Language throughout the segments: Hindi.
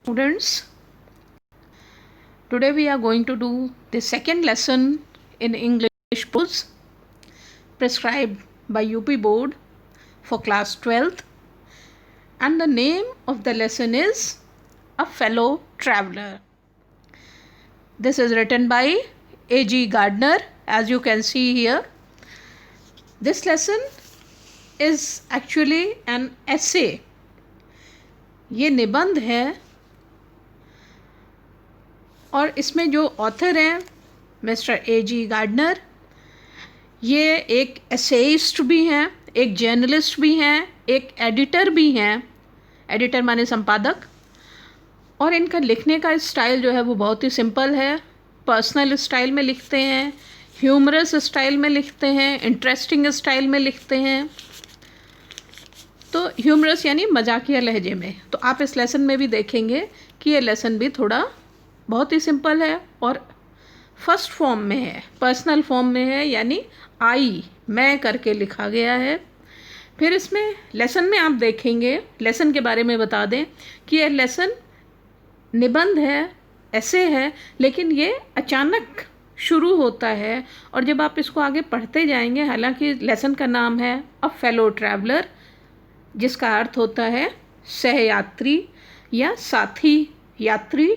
Students, today we are going to do the second lesson in English prose prescribed by UP Board for class 12th, and the name of the lesson is A Fellow Traveler. This is written by A.G. Gardner, as you can see here. This lesson is actually an essay. ये निबंध है और इसमें जो ऑथर हैं मिस्टर A.G. गार्डनर, ये एक एसेइस्ट भी हैं, एक जर्नलिस्ट भी हैं, एक एडिटर भी हैं। एडिटर माने संपादक। और इनका लिखने का स्टाइल जो है वो बहुत ही सिंपल है। पर्सनल स्टाइल में लिखते हैं, ह्यूमरस स्टाइल में लिखते हैं, इंटरेस्टिंग स्टाइल में लिखते हैं। तो ह्यूमरस यानी मजाकिया लहजे में। तो आप इस लेसन में भी देखेंगे कि ये लेसन भी थोड़ा बहुत ही सिंपल है और फर्स्ट फॉर्म में है, पर्सनल फॉर्म में है, यानी आई मैं करके लिखा गया है। फिर इसमें लेसन में आप देखेंगे, लेसन के बारे में बता दें कि ये लेसन निबंध है, ऐसे है, लेकिन ये अचानक शुरू होता है और जब आप इसको आगे पढ़ते जाएंगे, हालांकि लेसन का नाम है अ फेलो ट्रैवलर, जिसका अर्थ होता है सहयात्री या साथी यात्री।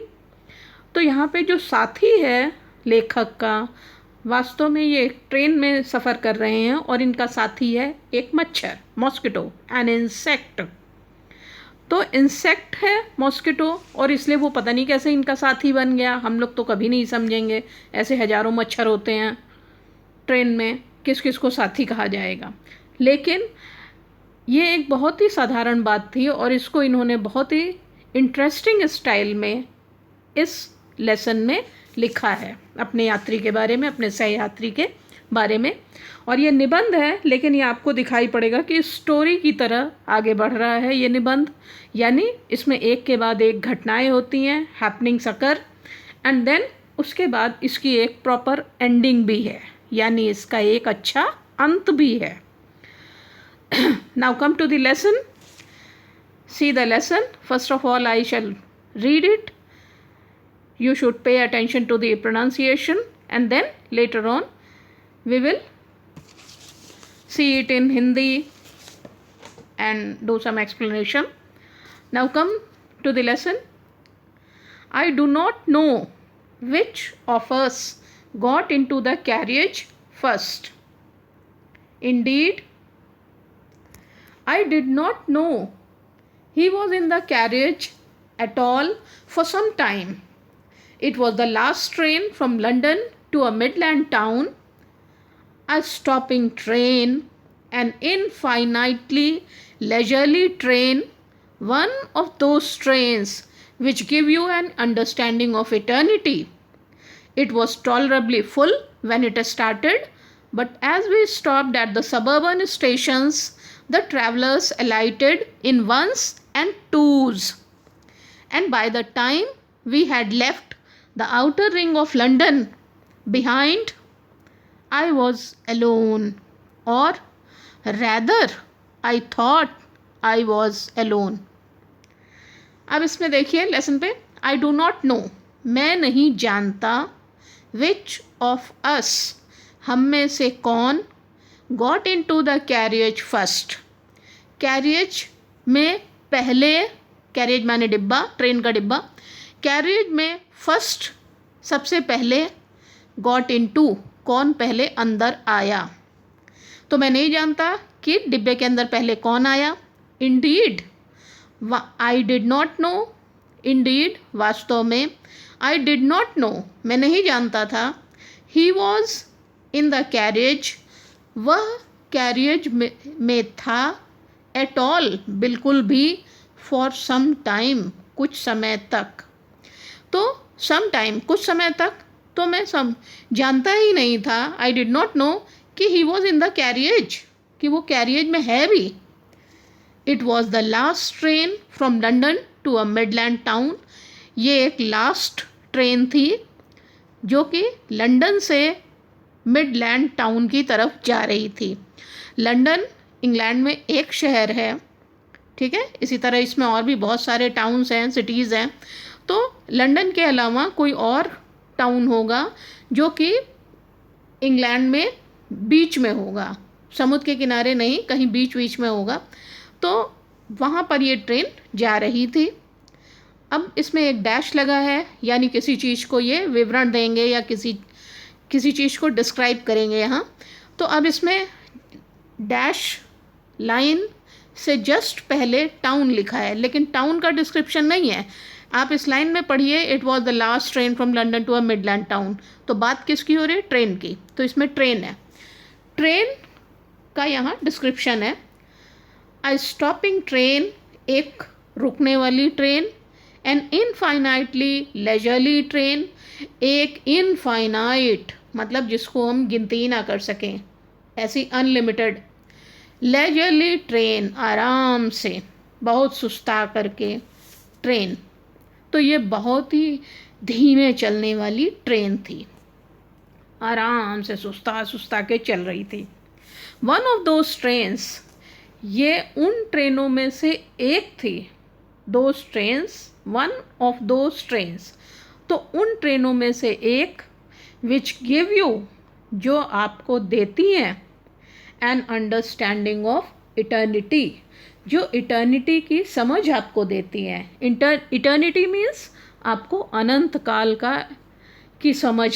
तो यहाँ पे जो साथी है लेखक का, वास्तव में ये ट्रेन में सफ़र कर रहे हैं और इनका साथी है एक मच्छर, मॉस्किटो, एन इंसेक्ट। तो इंसेक्ट है मॉस्किटो, और इसलिए वो पता नहीं कैसे इनका साथी बन गया। हम लोग तो कभी नहीं समझेंगे, ऐसे हज़ारों मच्छर होते हैं ट्रेन में, किस किस को साथी कहा जाएगा। लेकिन ये एक बहुत ही साधारण बात थी और इसको इन्होंने बहुत ही इंटरेस्टिंग स्टाइल में इस लेसन में लिखा है, अपने यात्री के बारे में, अपने सहयात्री के बारे में। और ये निबंध है, लेकिन ये आपको दिखाई पड़ेगा कि स्टोरी की तरह आगे बढ़ रहा है ये निबंध, यानी इसमें एक के बाद एक घटनाएं होती हैं, हैपनिंग्स अकर, एंड देन उसके बाद इसकी एक प्रॉपर एंडिंग भी है, यानी इसका एक अच्छा अंत भी है। Now come to the lesson. See the lesson. First of all, I shall read it. You should pay attention to the pronunciation, and then later on we will see it in Hindi and do some explanation. Now come to the lesson. I do not know which of us got into the carriage first. Indeed, I did not know he was in the carriage at all for some time. It was the last train from London to a Midland town, a stopping train, an infinitely leisurely train, one of those trains which give you an understanding of eternity. It was tolerably full when it started, but as we stopped at the suburban stations, the travellers alighted in ones and twos, and by the time we had left the outer ring of London behind, I was alone, or rather I thought I was alone. अब इसमें देखिए लेसन पे, I do not know, मैं नहीं जानता, which of us, हम में से कौन, got into the carriage first, carriage में पहले, कैरियज माने डिब्बा, ट्रेन का डिब्बा, कैरियज में फर्स्ट सबसे पहले, गॉट इनटू कौन पहले अंदर आया। तो मैं नहीं जानता कि डिब्बे के अंदर पहले कौन आया। Indeed, I did not no, Indeed वास्तव में, आई डिड नॉट नो मैं नहीं जानता था, ही वॉज इन द कैरियज वह कैरियज में था, एट ऑल बिल्कुल भी, फॉर सम टाइम कुछ समय तक। तो सम टाइम कुछ समय तक, तो मैं जानता ही नहीं था, आई डिड नॉट नो कि he was in the carriage, कि वो कैरियज में है भी। It was the last train from London to a Midland town, ये एक लास्ट ट्रेन थी जो कि लंदन से मिडलैंड टाउन की तरफ जा रही थी। लंदन इंग्लैंड में एक शहर है ठीक है। इसी तरह इसमें और भी बहुत सारे टाउन्स हैं, सिटीज़ हैं। तो लंदन के अलावा कोई और टाउन होगा जो कि इंग्लैंड में बीच में होगा, समुद्र के किनारे नहीं, कहीं बीच बीच में होगा। तो वहाँ पर ये ट्रेन जा रही थी। अब इसमें एक डैश लगा है, यानी किसी चीज़ को ये विवरण देंगे या किसी चीज़ को डिस्क्राइब करेंगे यहाँ। तो अब इसमें डैश लाइन से जस्ट पहले टाउन लिखा है, लेकिन टाउन का डिस्क्रिप्शन नहीं है। आप इस लाइन में पढ़िए, it was the last train from London to a Midland town. तो बात किसकी हो रही है? ट्रेन की। तो इसमें ट्रेन है, ट्रेन का यहाँ डिस्क्रिप्शन है। अ स्टॉपिंग ट्रेन, एक रुकने वाली train. An infinitely leisurely train, एक इनफाइनाइट मतलब जिसको हम गिनती ही ना कर सकें, ऐसी अनलिमिटेड। लेजरली ट्रेन, आराम से, बहुत सुस्ता करके ट्रेन। तो ये बहुत ही धीमे चलने वाली ट्रेन थी, आराम से सुस्ता सुस्ता के चल रही थी। वन ऑफ दोज ट्रेन्स, ये उन ट्रेनों में से एक थी। Those trains, one of those trains, तो उन ट्रेनों में से एक, विच गिव यू, जो आपको देती हैं, एन अंडरस्टैंडिंग ऑफ इटर्निटी, जो इटर्निटी की समझ आपको देती हैं। इटर्निटी मीन्स आपको अनंत काल की समझ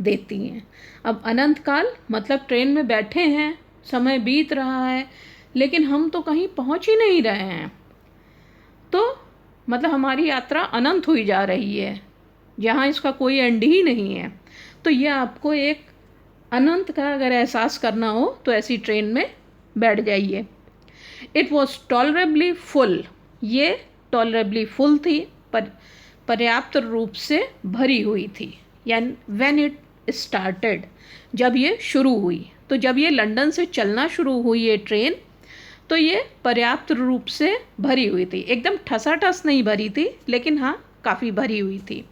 देती हैं। अब अनंत काल मतलब ट्रेन में बैठे हैं, समय बीत रहा है, लेकिन हम तो कहीं पहुंच ही नहीं रहे हैं। तो मतलब हमारी यात्रा अनंत हुई जा रही है, जहाँ इसका कोई एंड ही नहीं है। तो ये आपको एक अनंत का अगर एहसास करना हो तो ऐसी ट्रेन में बैठ जाइए। इट वॉज टॉलरेबली फुल, ये टॉलरेबली फुल थी, पर पर्याप्त रूप से भरी हुई थी। यानी व्हेन इट स्टार्टेड, जब ये शुरू हुई, तो जब ये लंदन से चलना शुरू हुई ये ट्रेन, तो ये पर्याप्त रूप से भरी हुई थी। एकदम ठसाठस नहीं भरी थी, लेकिन हाँ काफ़ी भरी हुई थी,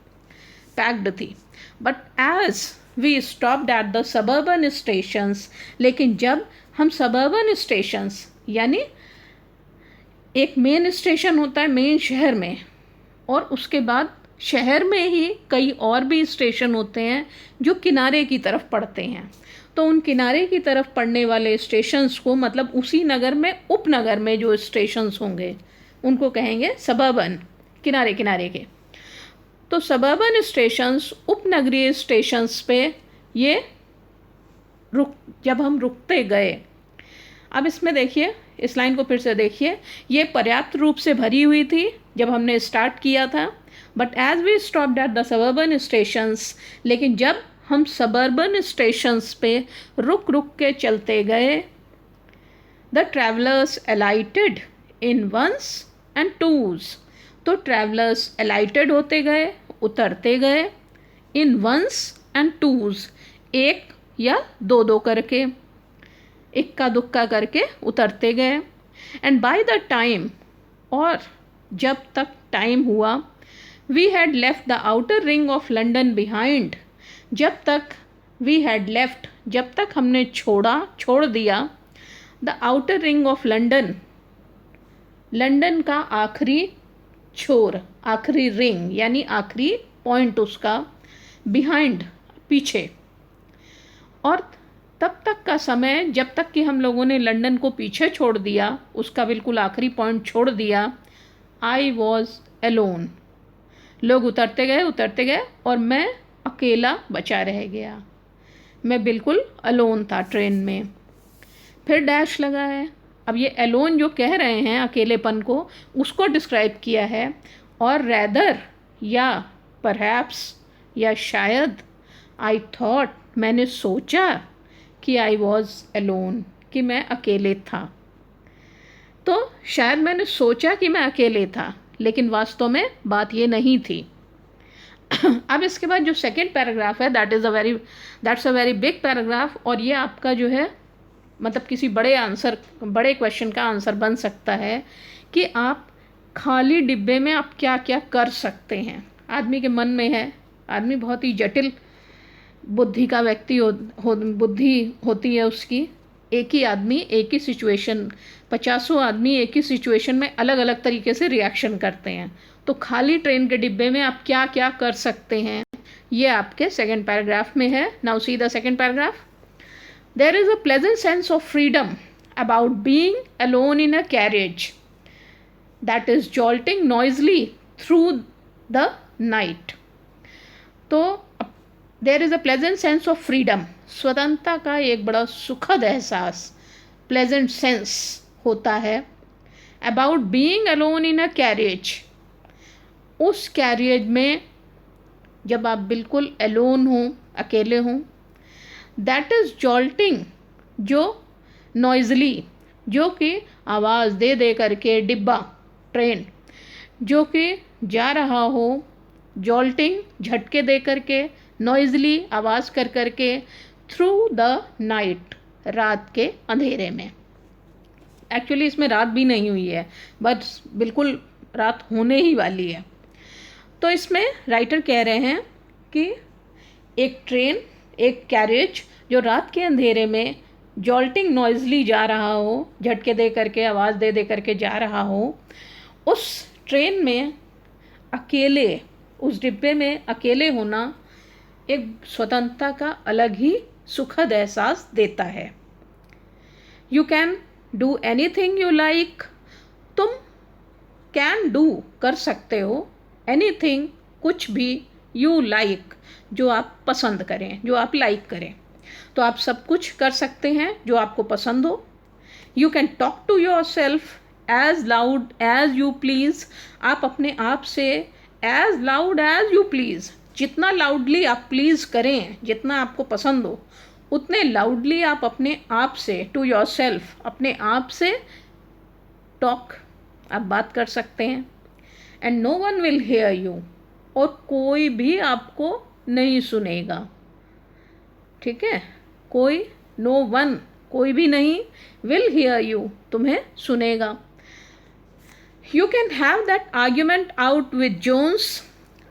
पैक्ड थी। But as we stopped at the suburban stations, लेकिन जब हम सबर्बन स्टेशंस, यानी एक मेन स्टेशन होता है मेन शहर में, और उसके बाद शहर में ही कई और भी स्टेशन होते हैं जो किनारे की तरफ पड़ते हैं। तो उन किनारे की तरफ पड़ने वाले स्टेशंस को, मतलब उसी नगर में उपनगर में जो स्टेशंस होंगे उनको कहेंगे सबर्बन, किनारे किनारे के। तो सबर्बन स्टेशंस, उपनगरीय स्टेशंस पे ये जब हम रुकते गए। अब इसमें देखिए, इस लाइन को फिर से देखिए, ये पर्याप्त रूप से भरी हुई थी जब हमने स्टार्ट किया था। But as we stopped at the suburban stations, लेकिन जब हम सबर्बन स्टेशंस पे रुक रुक के चलते गए, the travellers alighted in ones and twos, तो ट्रैवलर्स अलाइटेड होते गए, उतरते गए, इन वंस एंड टूज, एक या दो दो करके, इक्का दुक्का करके उतरते गए। एंड बाय द टाइम, और जब तक टाइम हुआ, we had left the outer ring of London behind, जब तक वी हैड लेफ्ट, जब तक हमने छोड़ दिया, the outer ring of London, London का आखिरी छोर, आखिरी रिंग यानी आखिरी पॉइंट उसका, बिहाइंड पीछे। और तब तक का समय, जब तक कि हम लोगों ने लंदन को पीछे छोड़ दिया, उसका बिल्कुल आखिरी पॉइंट छोड़ दिया, आई वॉज एलोन, लोग उतरते गए और मैं अकेला बचा रह गया। मैं बिल्कुल अलोन था ट्रेन में। फिर डैश लगा है। अब ये एलोन जो कह रहे हैं अकेलेपन को, उसको डिस्क्राइब किया है। और रैदर या परहैप्स या शायद, आई थॉट, मैंने सोचा कि आई वॉज एलोन, कि मैं अकेले था। तो शायद मैंने सोचा कि मैं अकेले था, लेकिन वास्तव में बात ये नहीं थी। अब इसके बाद जो सेकंड पैराग्राफ है, that's a very big paragraph, और ये आपका जो है मतलब किसी बड़े क्वेश्चन का आंसर बन सकता है कि आप खाली डिब्बे में आप क्या क्या कर सकते हैं। आदमी के मन में है, आदमी बहुत ही जटिल बुद्धि का व्यक्ति बुद्धि होती है उसकी, एक ही आदमी एक ही सिचुएशन, 50 आदमी एक ही सिचुएशन में अलग अलग तरीके से रिएक्शन करते हैं। तो खाली ट्रेन के डिब्बे में आप क्या क्या कर सकते हैं, ये आपके सेकेंड पैराग्राफ में है। Now see the second paragraph. There is a pleasant sense of freedom about being alone in a carriage that is jolting noisily through the night. तो there is a pleasant sense of freedom, स्वतंत्रता का एक बड़ा सुखद एहसास, प्लेजेंट सेंस होता है। About being alone in a carriage, उस कैरियज में जब आप बिल्कुल अलोन हों, अकेले हों। दैट इज़ जॉल्टिंग, जो नॉइजली, जो कि आवाज़ दे दे करके, डिब्बा ट्रेन जो कि जा रहा हो, जॉल्टिंग झटके दे करके, नॉइजली आवाज़ कर करके, थ्रू द नाइट, रात के अंधेरे में। एक्चुअली इसमें रात भी नहीं हुई है, बस बिल्कुल रात होने ही वाली है। तो इसमें राइटर कह रहे हैं कि एक ट्रेन, एक कैरियज जो रात के अंधेरे में जॉल्टिंग नॉइजली जा रहा हो, झटके दे करके, आवाज़ दे दे करके जा रहा हो, उस ट्रेन में अकेले, उस डिब्बे में अकेले होना एक स्वतंत्रता का अलग ही सुखद एहसास देता है। You can do any thing you like, तुम कैन डू कर सकते हो, एनी थिंग कुछ भी, यू लाइक जो आप पसंद करें, जो आप लाइक करें। तो आप सब कुछ कर सकते हैं जो आपको पसंद हो। You can talk to yourself as loud as you please, आप अपने आप से as loud as you please, जितना लाउडली आप प्लीज़ करें, जितना आपको पसंद हो, उतने लाउडली आप अपने आप से, टू योर सेल्फ, अपने आप से टॉक, आप बात कर सकते हैं। And no one will hear you, और कोई भी आपको नहीं सुनेगा। ठीक है, कोई, नो वन, कोई भी नहीं, विल हेयर यू, तुम्हें सुनेगा। You can have that argument out with Jones,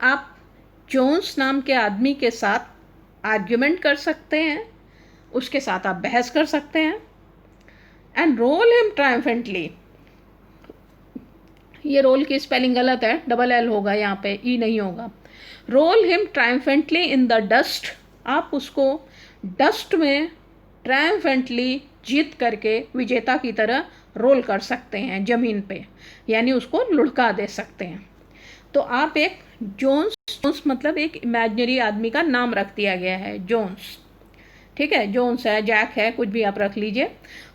आप जोन्स नाम के आदमी के साथ आर्ग्यूमेंट कर सकते हैं, उसके साथ आप बहस कर सकते हैं। एंड रोल हिम ट्रायम्फेंटली, ये रोल की स्पेलिंग गलत है, डबल एल होगा यहाँ पे, ई नहीं होगा। Roll him triumphantly in the dust, आप उसको डस्ट में ट्रायम्फेंटली जीत करके विजेता की तरह रोल कर सकते हैं ज़मीन पे, यानी उसको लुढ़का दे सकते हैं। तो आप एक जोन्स, जोन्स मतलब एक इमेजिनरी आदमी का नाम रख दिया गया है, जोन्स। ठीक है, जोन्स है, जैक है, कुछ भी आप रख लीजिए।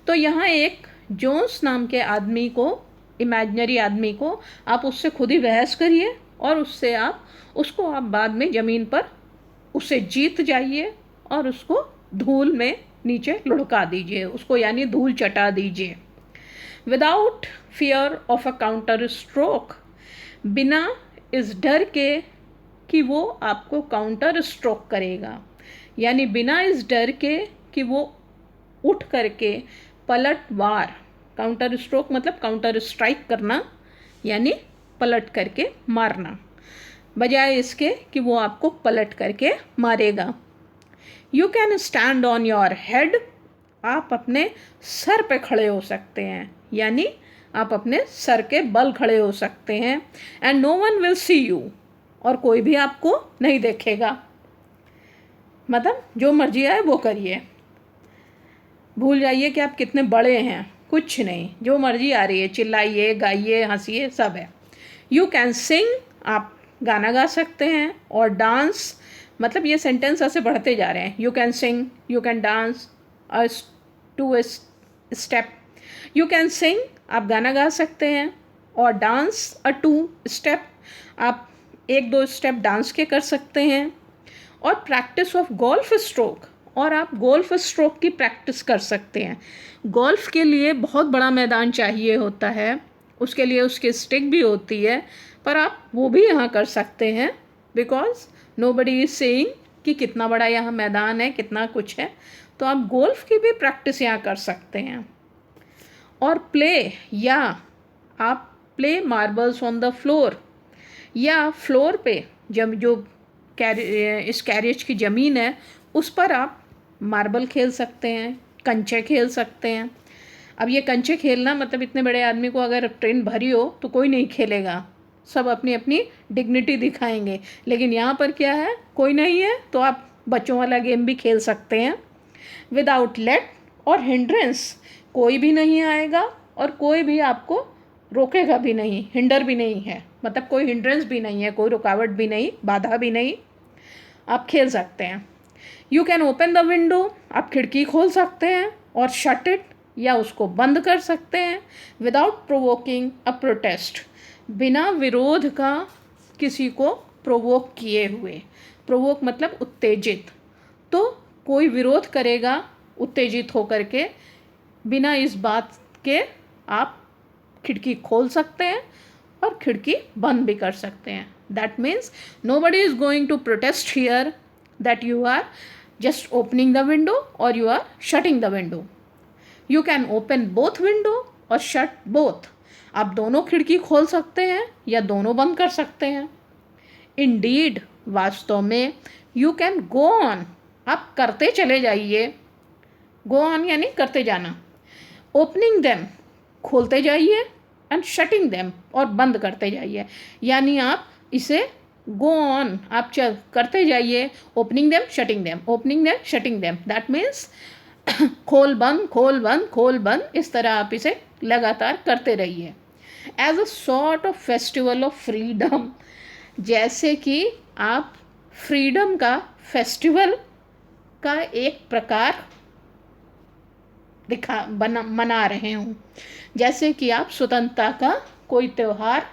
तो यहाँ एक जोन्स नाम के आदमी को, इमेजिनरी आदमी को, आप उससे खुद ही बहस करिए और उससे आप, उसको आप बाद में ज़मीन पर उससे जीत जाइए और उसको धूल में नीचे लुढ़का दीजिए, उसको यानी धूल चटा दीजिए। Without fear of a counter stroke, बिना इस डर के कि वो आपको काउंटर स्ट्रोक करेगा, यानी बिना इस डर के कि वो उठ करके पलटवार, काउंटर स्ट्रोक मतलब काउंटर स्ट्राइक करना, यानी पलट करके मारना, बजाय इसके कि वो आपको पलट करके मारेगा। You can stand on your head, आप अपने सर पे खड़े हो सकते हैं, यानी आप अपने सर के बल खड़े हो सकते हैं। And no one will see you, और कोई भी आपको नहीं देखेगा। मतलब जो मर्जी आए वो करिए, भूल जाइए कि आप कितने बड़े हैं, कुछ नहीं, जो मर्जी आ रही है, चिल्लाइए, गाइए, हंसिए, सब है। यू कैन सिंग, आप गाना गा सकते हैं। और डांस, मतलब ये सेंटेंस ऐसे बढ़ते जा रहे हैं। You can sing, you can dance two step, you can sing, आप गाना गा सकते हैं, और डांस अ टू स्टेप, आप एक दो स्टेप डांस के कर सकते हैं। और प्रैक्टिस ऑफ गोल्फ स्ट्रोक, और आप गोल्फ स्ट्रोक की प्रैक्टिस कर सकते हैं। गोल्फ के लिए बहुत बड़ा मैदान चाहिए होता है, उसके लिए उसकी स्टिक भी होती है, पर आप वो भी यहाँ कर सकते हैं, बिकॉज नोबडी इज सेइंग कि कितना बड़ा यहाँ मैदान है, कितना कुछ है। तो आप गोल्फ की भी प्रैक्टिस यहाँ कर सकते हैं। और प्ले, या आप play marbles on the floor, या फ्लोर पे जब जो इस कैरियज की ज़मीन है उस पर आप मार्बल खेल सकते हैं, कंचे खेल सकते हैं। अब ये कंचे खेलना मतलब इतने बड़े आदमी को अगर ट्रेन भरी हो तो कोई नहीं खेलेगा, सब अपनी अपनी डिग्निटी दिखाएंगे। लेकिन यहाँ पर क्या है, कोई नहीं है तो आप बच्चों वाला गेम भी खेल सकते हैं। विदाउट लेट और हिंड्रेंस, कोई भी नहीं आएगा और कोई भी आपको रोकेगा भी नहीं, हिंडर भी नहीं है, मतलब कोई हिंड्रेंस भी नहीं है, कोई रुकावट भी नहीं, बाधा भी नहीं, आप खेल सकते हैं। You can open the window, आप खिड़की खोल सकते हैं, और शट इट, या उसको बंद कर सकते हैं। विदाउट प्रोवोकिंग अ प्रोटेस्ट, बिना विरोध का किसी को प्रोवोक किए हुए। प्रोवोक मतलब उत्तेजित, तो कोई विरोध करेगा उत्तेजित होकर के, बिना इस बात के आप खिड़की खोल सकते हैं और खिड़की बंद भी कर सकते हैं। That means nobody is going to protest here that you are just opening the window or you are shutting the window. You can open both window or shut both. आप दोनों खिड़की खोल सकते हैं या दोनों बंद कर सकते हैं। Indeed, वास्तव में, you can go on, आप करते चले जाइए। go on यानी करते जाना। opening them, खोलते जाइए, एंड शटिंग देम, और बंद करते जाइए। यानी आप इसे गो ऑन, आप करते जाइए, opening them shutting them, opening them shutting them. That means खोल बंद, खोल बंद, खोल बंद, इस तरह आप इसे लगातार करते रहिए। As a sort of festival of freedom, जैसे कि आप फ्रीडम का फेस्टिवल का एक प्रकार मना रहे हों, जैसे कि आप स्वतंत्रता का कोई त्यौहार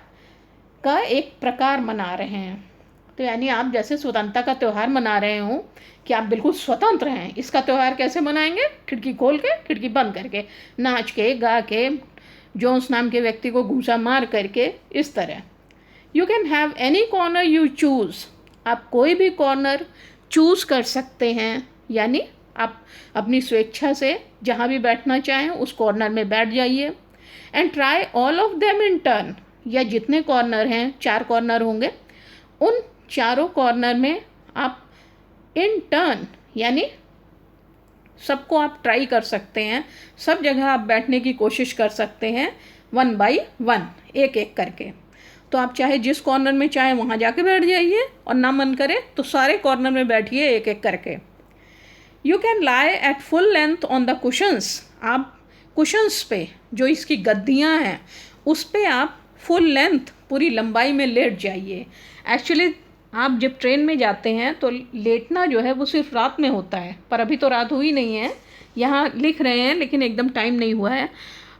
का एक प्रकार मना रहे हैं। तो यानी आप जैसे स्वतंत्रता का त्यौहार मना रहे हों कि आप बिल्कुल स्वतंत्र हैं। इसका त्यौहार कैसे मनाएंगे? खिड़की खोल के, खिड़की बंद करके, नाच के, गा के, जोन्स नाम के व्यक्ति को घूंसा मार करके, इस तरह। You can have any corner you choose, आप कोई भी कॉर्नर चूज़ कर सकते हैं, यानी आप अपनी स्वेच्छा से जहाँ भी बैठना चाहें उस कॉर्नर में बैठ जाइए। And try all of them in turn, या जितने कॉर्नर हैं, 4 कॉर्नर होंगे, उन चारों कॉर्नर में आप इन टर्न यानी सबको आप ट्राई कर सकते हैं, सब जगह आप बैठने की कोशिश कर सकते हैं, 1 by 1, एक एक करके। तो आप चाहे जिस कॉर्नर में चाहें वहाँ जाके बैठ जाइए, और ना मन करे तो सारे कॉर्नर में बैठिए एक एक करके। You can lie at full length on the cushions, आप कुशंस पे, जो इसकी गद्दियाँ हैं, उस पे आप फुल लेंथ, पूरी लंबाई में लेट जाइए। एक्चुअली आप जब ट्रेन में जाते हैं तो लेटना जो है वो सिर्फ रात में होता है, पर अभी तो रात हुई नहीं है, यहाँ लिख रहे हैं लेकिन एकदम टाइम नहीं हुआ है,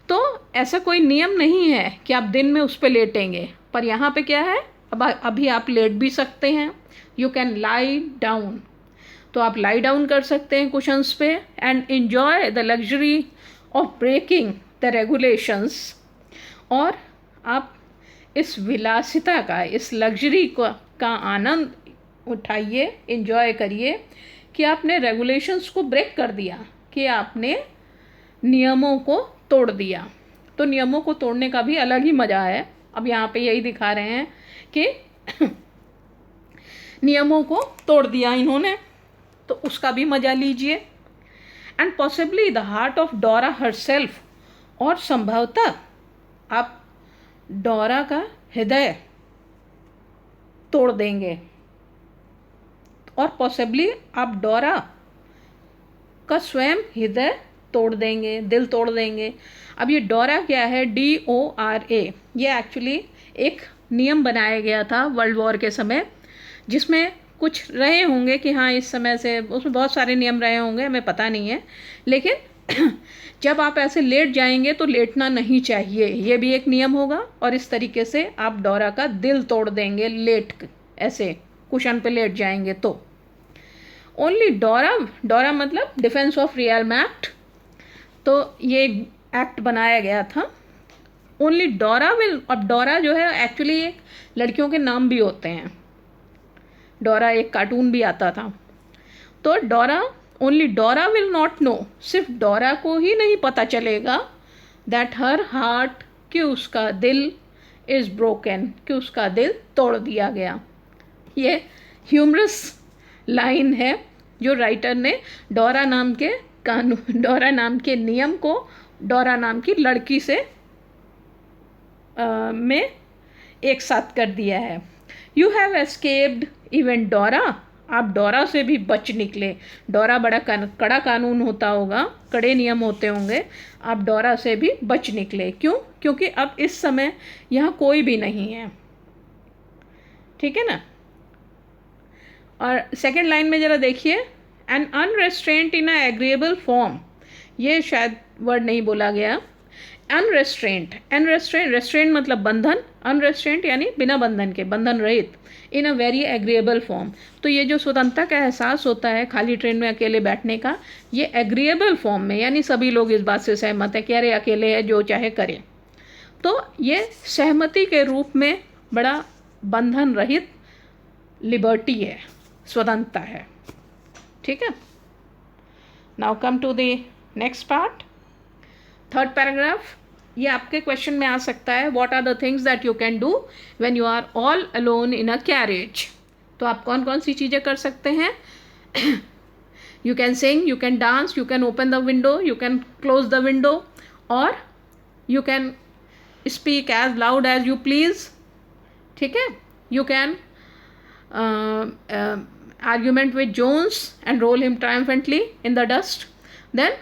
तो ऐसा कोई नियम नहीं है कि आप दिन में उस पर लेटेंगे। पर यहाँ पे क्या है, अब अभी आप लेट भी सकते हैं। यू कैन लाई डाउन, तो आप लाई डाउन कर सकते हैं कुशंस पे, and enjoy the luxury of breaking the regulations, और आप इस विलासिता का, इस लग्जरी का आनंद उठाइए, इन्जॉय करिए कि आपने रेगुलेशंस को ब्रेक कर दिया, कि आपने नियमों को तोड़ दिया। तो नियमों को तोड़ने का भी अलग ही मज़ा है। अब यहाँ पे यही दिखा रहे हैं कि नियमों को तोड़ दिया इन्होंने, तो उसका भी मज़ा लीजिए। And possibly the heart of डोरा हरसेल्फ, और संभवतः आप डोरा का हृदय तोड़ देंगे, और पॉसिबली आप डोरा का स्वयं हृदय तोड़ देंगे, दिल तोड़ देंगे। अब ये डोरा क्या है? DORA, ये एक्चुअली एक नियम बनाया गया था वर्ल्ड वॉर के समय, जिसमें कुछ रहे होंगे कि हाँ इस समय से, उसमें बहुत सारे नियम रहे होंगे, हमें पता नहीं है, लेकिन जब आप ऐसे लेट जाएंगे तो लेटना नहीं चाहिए, ये भी एक नियम होगा। और इस तरीके से आप डोरा का दिल तोड़ देंगे, लेट ऐसे कुशन पे लेट जाएंगे तो। ओनली डोरा मतलब डिफेंस ऑफ रियल्म एक्ट, तो ये एक्ट बनाया गया था। ओनली डोरा विल, अब डोरा जो है एक्चुअली एक लड़कियों के नाम भी होते हैं, डोरा एक कार्टून भी आता था। तो डोरा, ओनली डोरा विल नॉट नो, सिर्फ डोरा को ही नहीं पता चलेगा, दैट हर हार्ट, कि उसका दिल, इज़ ब्रोकन, कि उसका दिल तोड़ दिया गया। ये ह्यूमरस लाइन है जो राइटर ने डोरा नाम के कानून, डोरा नाम के नियम को डोरा नाम की लड़की से में एक साथ कर दिया है। यू हैव एस्केप्ड इवन डोरा, आप डोरा से भी बच निकले। डोरा बड़ा कड़ा कानून होता होगा, कड़े नियम होते होंगे, आप डोरा से भी बच निकले। क्यों? क्योंकि अब इस समय यहाँ कोई भी नहीं है, ठीक है ना। और सेकेंड लाइन में ज़रा देखिए, एन अनरेस्ट्रेंट इन अ एग्रीएबल फॉर्म, ये शायद वर्ड नहीं बोला गया। अनरेस्ट्रेंट, अनरेस्ट्रेंट, रेस्ट्रेंट मतलब बंधन, अनरेस्ट्रेंट यानी बिना बंधन के, बंधन रहित, इन अ वेरी एग्रीएबल फॉर्म। तो ये जो स्वतंत्रता का एहसास होता है खाली ट्रेन में अकेले बैठने का, ये एग्रीएबल फॉर्म में, यानी सभी लोग इस बात से सहमत है कि अरे अकेले है, जो चाहे करे। तो ये सहमति के रूप में बड़ा बंधन रहित लिबर्टी है, स्वतंत्रता है, ठीक है। Now come to the next part, third paragraph. ये आपके क्वेश्चन में आ सकता है, what are the things that you can do when you are all alone in a carriage. तो आप कौन कौन सी चीज़ें कर सकते हैं? You can sing, you can dance, you can open the window, you can close the window, और you can speak as loud as you please, ठीक है। You can argument with Jones and roll him triumphantly in the dust. Then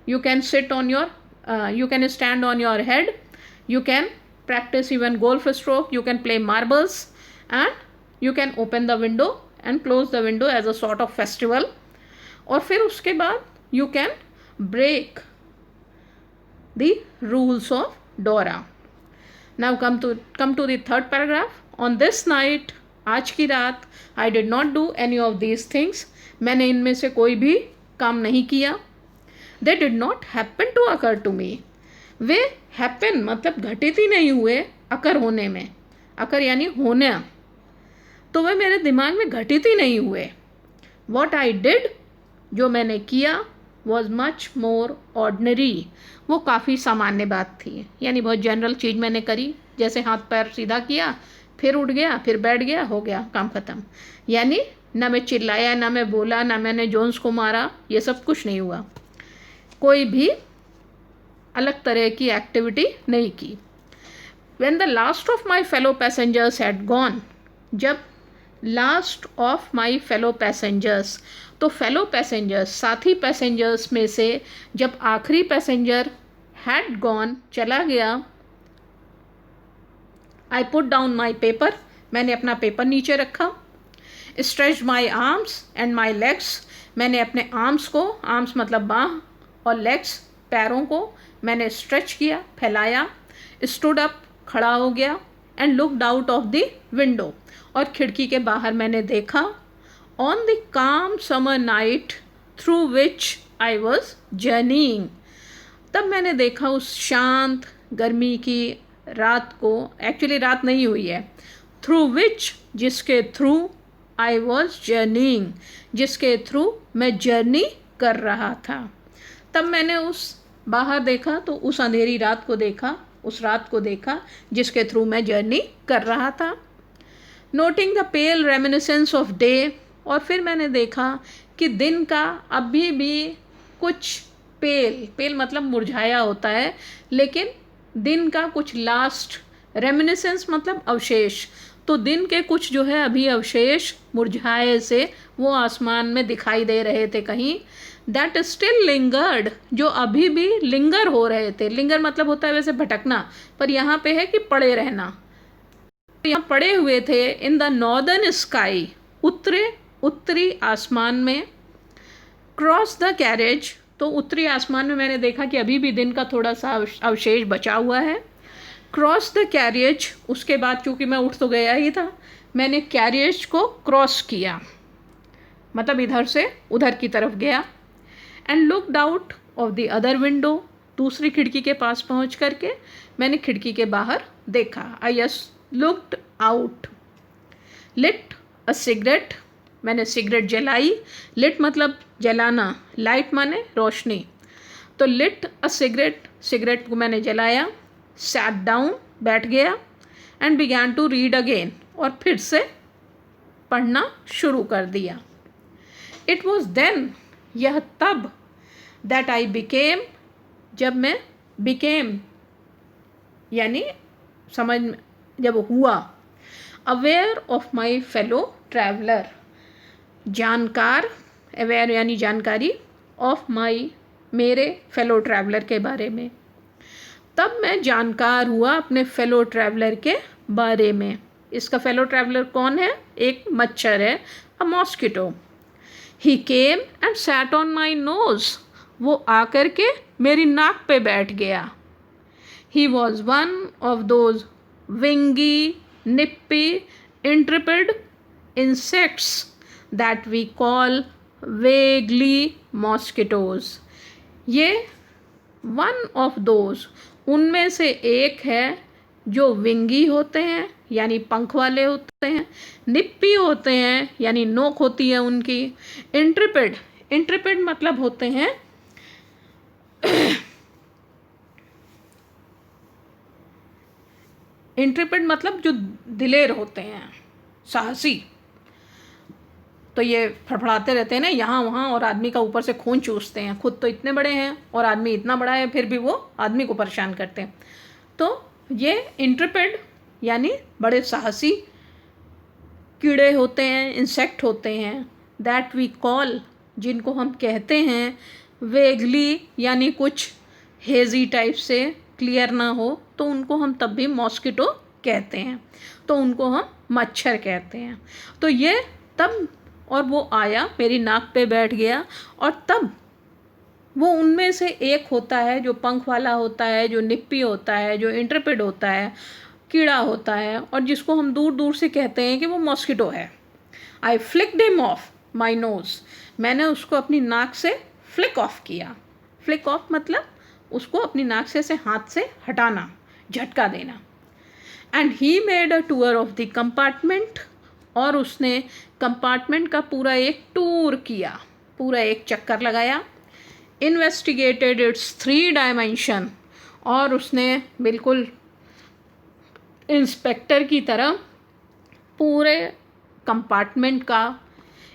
you can sit on your you can stand on your head, you can practice even golf stroke, you can play marbles, and you can open the window and close the window as a sort of festival. और फिर उसके बाद you can break the rules of Dora. Now come to the third paragraph. On this night, आज की रात, I did not do any of these things, मैंने इनमें से कोई भी काम नहीं किया। They did not happen to occur to me, way happen मतलब घटित ही नहीं हुए, अकर होने में, अकर यानी होना, तो वे मेरे दिमाग में घटित ही नहीं हुए। What I did, जो मैंने किया, was much more ordinary, वो काफ़ी सामान्य बात थी, यानी बहुत जनरल चीज़ मैंने करी, जैसे हाथ पैर सीधा किया, फिर उठ गया, फिर बैठ गया, हो गया काम ख़त्म। यानी ना मैं चिल्लाया, ना मैं बोला, ना मैंने जोन्स को मारा, ये सब कुछ नहीं हुआ, कोई भी अलग तरह की एक्टिविटी नहीं की। When the last of my fellow passengers had gone, जब last of my fellow passengers, तो फेलो पैसेंजर्स, साथी पैसेंजर्स में से जब आखिरी पैसेंजर हैड गॉन, चला गया, I put down my paper, मैंने अपना पेपर नीचे रखा। Stretch my arms and my legs, मैंने अपने आर्म्स को, आर्म्स मतलब बाँह, और लेग्स पैरों को मैंने स्ट्रेच किया, फैलाया। स्टूड अप, खड़ा हो गया। And looked out of the window, और खिड़की के बाहर मैंने देखा। On the calm summer night through which I was journeying, तब मैंने देखा उस शांत गर्मी की रात को, एक्चुअली रात नहीं हुई है, थ्रू विच, जिसके थ्रू, आई वॉज जर्नीइंग, जिसके थ्रू मैं जर्नी कर रहा था। तब मैंने उस बाहर देखा, तो उस अंधेरी रात को देखा, उस रात को देखा जिसके थ्रू मैं जर्नी कर रहा था। Noting the pale reminiscence of day, और फिर मैंने देखा कि दिन का अभी भी कुछ पेल, पेल मतलब मुरझाया होता है, लेकिन दिन का कुछ लास्ट, रेमिनिसेंस मतलब अवशेष, तो दिन के कुछ जो है अभी अवशेष मुरझाए से वो आसमान में दिखाई दे रहे थे कहीं। दैट स्टिल लिंगर्ड, जो अभी भी लिंगर हो रहे थे। लिंगर मतलब होता है वैसे भटकना, पर यहाँ पे है कि पड़े रहना, यहाँ पड़े हुए थे। इन द नॉर्दर्न स्काई, उत्तरी आसमान में। क्रॉस द कैरेज, तो उत्तरी आसमान में मैंने देखा कि अभी भी दिन का थोड़ा सा अवशेष बचा हुआ है। क्रॉस द कैरियज, उसके बाद चूँकि मैं उठ तो गया ही था, मैंने कैरियज को क्रॉस किया, मतलब इधर से उधर की तरफ गया। And looked out of the other window, दूसरी खिड़की के पास पहुंच करके मैंने खिड़की के बाहर देखा। I just looked out. Lit a cigarette, मैंने सिगरेट जलाई। लिट मतलब जलाना, लाइट माने रोशनी, तो लिट अ सिगरेट, सिगरेट को मैंने जलाया। सैट डाउन, बैठ गया। And began to read again, और फिर से पढ़ना शुरू कर दिया। इट वॉज देन, यह तब, दैट आई बिकेम, जब मैं बिकेम यानी समझ, जब हुआ, aware of my fellow traveller, जानकार, अवेयर यानी जानकारी, ऑफ माई मेरे फेलो ट्रैवलर के बारे में, तब मैं जानकार हुआ अपने फेलो ट्रैवलर के बारे में। इसका फेलो ट्रैवलर कौन है? एक मच्छर है, a mosquito. He came and sat on my nose, वो आकर के मेरी नाक पे बैठ गया। He was one of those wingy, nippy, intrepid insects that we call vaguely mosquitoes. ये one of those, उनमें से एक है जो विंगी होते हैं यानी पंख वाले होते हैं, निप्पी होते हैं यानी नोक होती है उनकी, इंट्रिपिड, इंट्रिपिड मतलब होते हैं इंट्रिपिड मतलब जो दिलेर होते हैं, साहसी। तो ये फड़फड़ाते रहते हैं ना यहाँ वहाँ और आदमी का ऊपर से खून चूसते हैं। खुद तो इतने बड़े हैं और आदमी इतना बड़ा है, फिर भी वो आदमी को परेशान करते हैं। तो ये इंट्रिपिड यानी बड़े साहसी कीड़े होते हैं, इंसेक्ट होते हैं, दैट वी कॉल, जिनको हम कहते हैं वेगली यानी कुछ हेजी टाइप से, क्लियर ना हो तो उनको हम तब भी मॉस्किटो कहते हैं, तो उनको हम मच्छर कहते हैं। तो ये तब, और वो आया मेरी नाक पे बैठ गया, और तब वो उनमें से एक होता है जो पंख वाला होता है, जो निप्पी होता है, जो इंट्रिपिड होता है, कीड़ा होता है, और जिसको हम दूर दूर से कहते हैं कि वो मॉस्किटो है। I flicked him off my nose, मैंने उसको अपनी नाक से फ्लिक ऑफ किया। फ्लिक ऑफ मतलब उसको अपनी नाक से ऐसे हाथ से हटाना, झटका देना। And he made a tour of the compartment, और उसने कंपार्टमेंट का पूरा एक टूर किया, पूरा एक चक्कर लगाया। इन्वेस्टिगेटेड इट्स 3 डायमेंशन, और उसने बिल्कुल इंस्पेक्टर की तरह पूरे कंपार्टमेंट का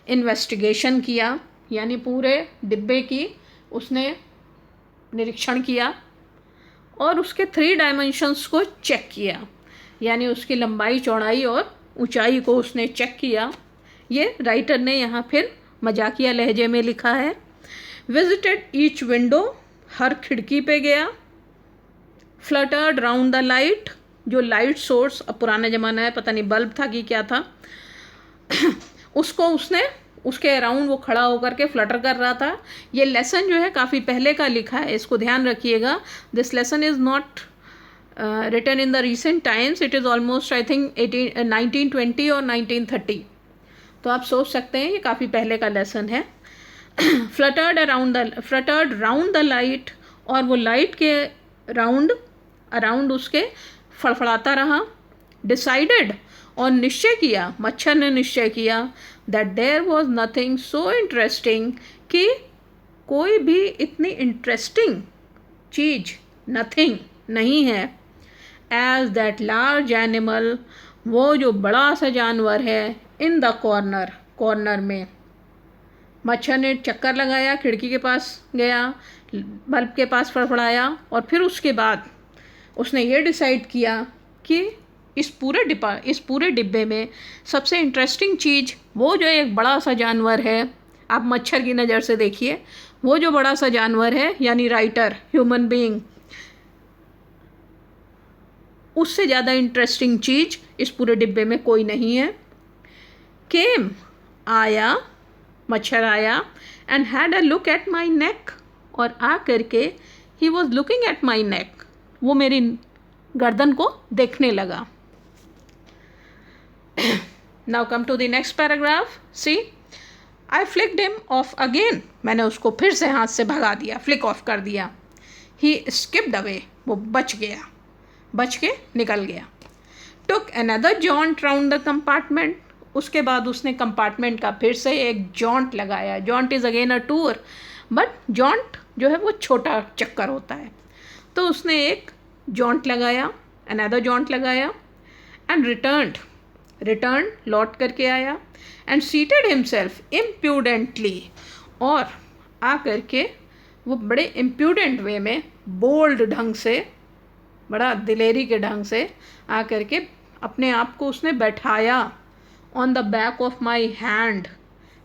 इन्वेस्टिगेशन किया, यानी पूरे डिब्बे की उसने निरीक्षण किया और उसके 3 डायमेंशंस को चेक किया, यानी उसकी लंबाई, चौड़ाई और ऊंचाई को उसने चेक किया। ये राइटर ने यहाँ फिर मजाकिया लहजे में लिखा है। विजिटेड ईच विंडो, हर खिड़की पे गया। फ्लटर्ड राउंड द लाइट, जो लाइट सोर्स, अब पुराना ज़माना है, पता नहीं बल्ब था कि क्या था उसको उसने उसके अराउंड वो खड़ा होकर के फ्लटर कर रहा था। ये लेसन जो है काफ़ी पहले का लिखा है, इसको ध्यान रखिएगा। This lesson is not written in the recent times, it is almost I think 1920 और 1930, तो आप सोच सकते हैं ये काफ़ी पहले का लेसन है। फ्लटर्ड राउंड द लाइट, और वो लाइट के अराउंड उसके फड़फड़ाता रहा। डिसाइडेड, और निश्चय किया, मच्छर ने निश्चय किया, that there was nothing so interesting, कि कोई भी इतनी इंटरेस्टिंग चीज़, नथिंग, नहीं है, एज दैट लार्ज एनिमल, वो जो बड़ा सा जानवर है, इन द कॉर्नर में। मच्छर ने चक्कर लगाया, खिड़की के पास गया, बल्ब के पास फड़फड़ाया, और फिर उसके बाद उसने ये डिसाइड किया कि इस पूरे डिब्बे में सबसे इंटरेस्टिंग चीज़ वो जो एक बड़ा सा जानवर है, आप मच्छर की नज़र से देखिए, वो जो बड़ा सा जानवर है यानी राइटर, ह्यूमन बीइंग, उससे ज़्यादा इंटरेस्टिंग चीज़ इस पूरे डिब्बे में कोई नहीं है। केम, आया, मच्छर आया, and had a look at my neck, और आ करके he was looking at my neck, वो मेरी गर्दन को देखने लगा। Now come to the next paragraph. See, I flicked him off again, मैंने उसको फिर से हाथ से भगा दिया, फ्लिक ऑफ कर दिया। ही स्किप्ड अवे, वो बच के निकल गया। Took another joint round the compartment, उसके बाद उसने कंपार्टमेंट का फिर से एक जॉन्ट लगाया। Joint is again a tour, but joint जो है वो छोटा चक्कर होता है। तो उसने एक जॉन्ट लगाया, अनदर जॉन्ट लगाया, एंड रिटर्न लौट करके आया, एंड सीटेड हिमसेल्फ इम्प्यूडेंटली, और आ करके वो बड़े इम्प्यूडेंट वे में, बोल्ड ढंग से, बड़ा दिलेरी के ढंग से आकर के अपने आप को उसने बैठाया on the back of my hand,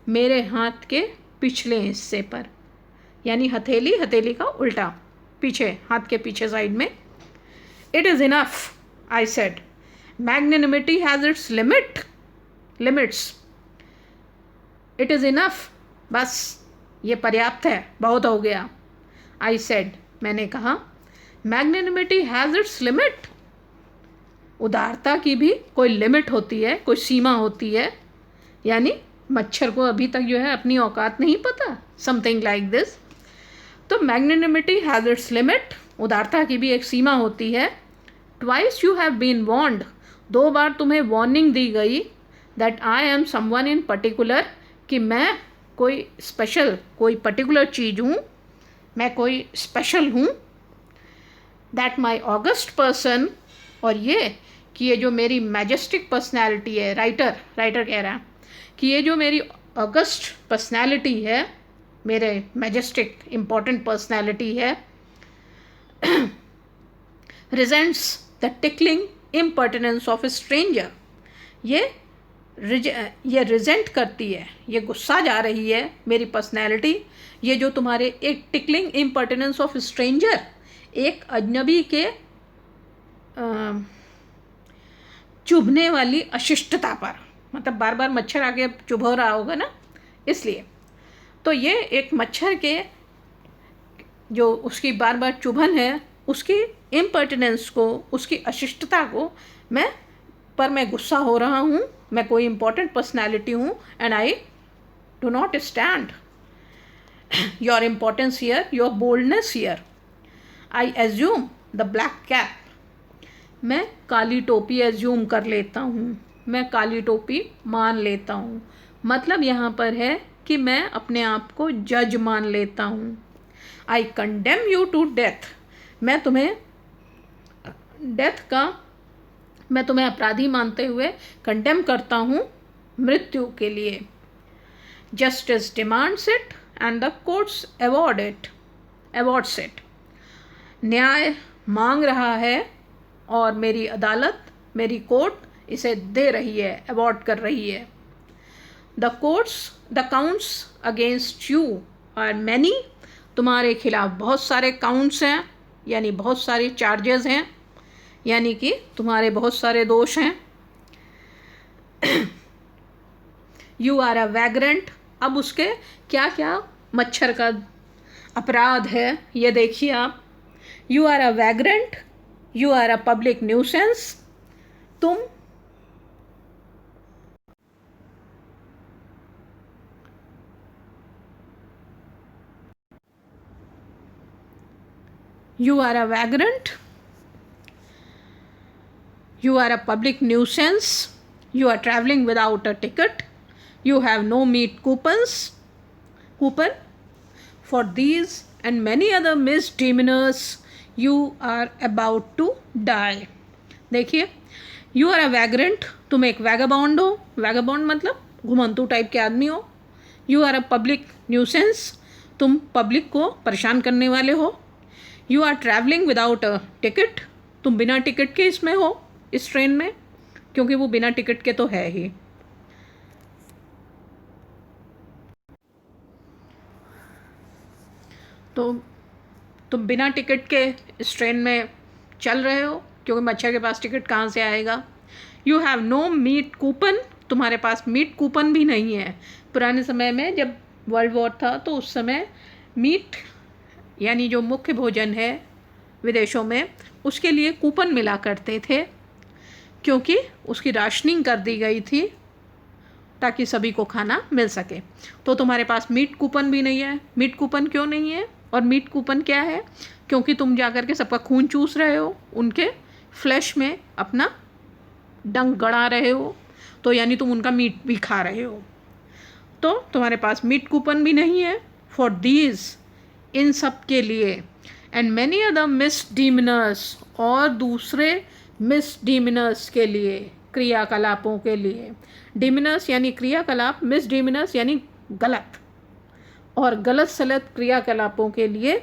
मेरे हाथ के पिछले हिस्से पर, यानी हथेली, हथेली का उल्टा, पीछे, हाथ के पीछे साइड में. It is enough, I said. Magnanimity has it's limits. It is enough, बस ये पर्याप्त है, बहुत हो गया. आई सेड, मैंने कहा. Magnanimity has its limit. उदारता की भी कोई लिमिट होती है, कोई सीमा होती है. यानी मच्छर को अभी तक जो है अपनी औकात नहीं पता, समथिंग लाइक दिस. तो मैग्नेनिमिटी हैज़ इट्स लिमिट, उदारता की भी एक सीमा होती है. Twice you have been warned, 2 बार तुम्हें वार्निंग दी गई, that I am someone in particular, कि मैं कोई स्पेशल, कोई पर्टिकुलर चीज़ हूँ, मैं कोई स्पेशल हूँ. दैट माई ऑगस्ट पर्सन, और ये कि ये जो मेरी मैजेस्टिक पर्सनैलिटी है, राइटर कह रहा है कि ये जो मेरी ऑगस्ट पर्सनैलिटी है, मेरे मैजेस्टिक इम्पॉर्टेंट पर्सनैलिटी है, resents the tickling impertinence of a stranger. ये रिजेंट करती है, ये गुस्सा जा रही है मेरी पर्सनैलिटी, ये जो तुम्हारे एक टिकलिंग इम्पर्टिनेंस ऑफ स्ट्रेंजर, एक अजनबी के चुभने वाली अशिष्टता पर, मतलब बार बार मच्छर आके चुभ रहा होगा ना, इसलिए. तो ये एक मच्छर के जो उसकी बार बार चुभन है, उसकी इम्पर्टिनेंस को, उसकी अशिष्टता को मैं गुस्सा हो रहा हूँ. मैं कोई इम्पॉर्टेंट पर्सनैलिटी हूँ, and I do not stand your importance here, your boldness here. I assume the black cap, मैं काली टोपी एज्यूम कर लेता हूँ, मैं काली टोपी मान लेता हूँ. मतलब यहाँ पर है कि मैं अपने आप को जज मान लेता हूँ. I condemn you to death, मैं तुम्हें अपराधी मानते हुए कंडेम करता हूँ मृत्यु के लिए. Justice demands it and the courts awards it. न्याय मांग रहा है और मेरी अदालत, मेरी कोर्ट इसे दे रही है, अवॉर्ड कर रही है. The counts against you are many, तुम्हारे खिलाफ बहुत सारे काउंट्स हैं, यानी बहुत सारे चार्जेस हैं, यानी कि तुम्हारे बहुत सारे दोष हैं. You are a vagrant. अब उसके क्या क्या मच्छर का अपराध है ये देखिए आप. You are a vagrant, you are a public nuisance, तुम you are a vagrant, you are a public nuisance, you are traveling without a ticket, you have no meat coupon. For these and many other misdemeanors you are about to die. देखिए, you are a vagrant, तुम एक वैगाबॉन्ड हो. वैगाबॉन्ड मतलब घुमंतू टाइप के आदमी हो. You are a public nuisance, तुम पब्लिक को परेशान करने वाले हो. You are travelling without a ticket, तुम बिना टिकट के इसमें हो, इस ट्रेन में, क्योंकि वो बिना टिकट के तो है ही. तो तुम बिना टिकट के इस ट्रेन में चल रहे हो, क्योंकि मच्छर के पास टिकट कहाँ से आएगा. You have no meat coupon, तुम्हारे पास मीट कूपन भी नहीं है. पुराने समय में जब वर्ल्ड वॉर था तो उस समय मीट यानी जो मुख्य भोजन है विदेशों में, उसके लिए कूपन मिला करते थे, क्योंकि उसकी राशनिंग कर दी गई थी ताकि सभी को खाना मिल सके. तो तुम्हारे पास मीट कूपन भी नहीं है. मीट कूपन क्यों नहीं है? और मीट कूपन क्या है? क्योंकि तुम जा कर के सबका खून चूस रहे हो, उनके फ्लैश में अपना डंक गड़ा रहे हो, तो यानी तुम उनका मीट भी खा रहे हो. तो तुम्हारे पास मीट कूपन भी नहीं है. फॉर दीज, इन सब के लिए, एंड मैनी अदर मिसडीमिनर्स, और दूसरे मिसडीमिनर्स के लिए, क्रियाकलापों के लिए. डिमिनर्स यानी क्रियाकलाप, मिसडीमिनर्स यानी गलत. और गलत सलत क्रियाकलापों के लिए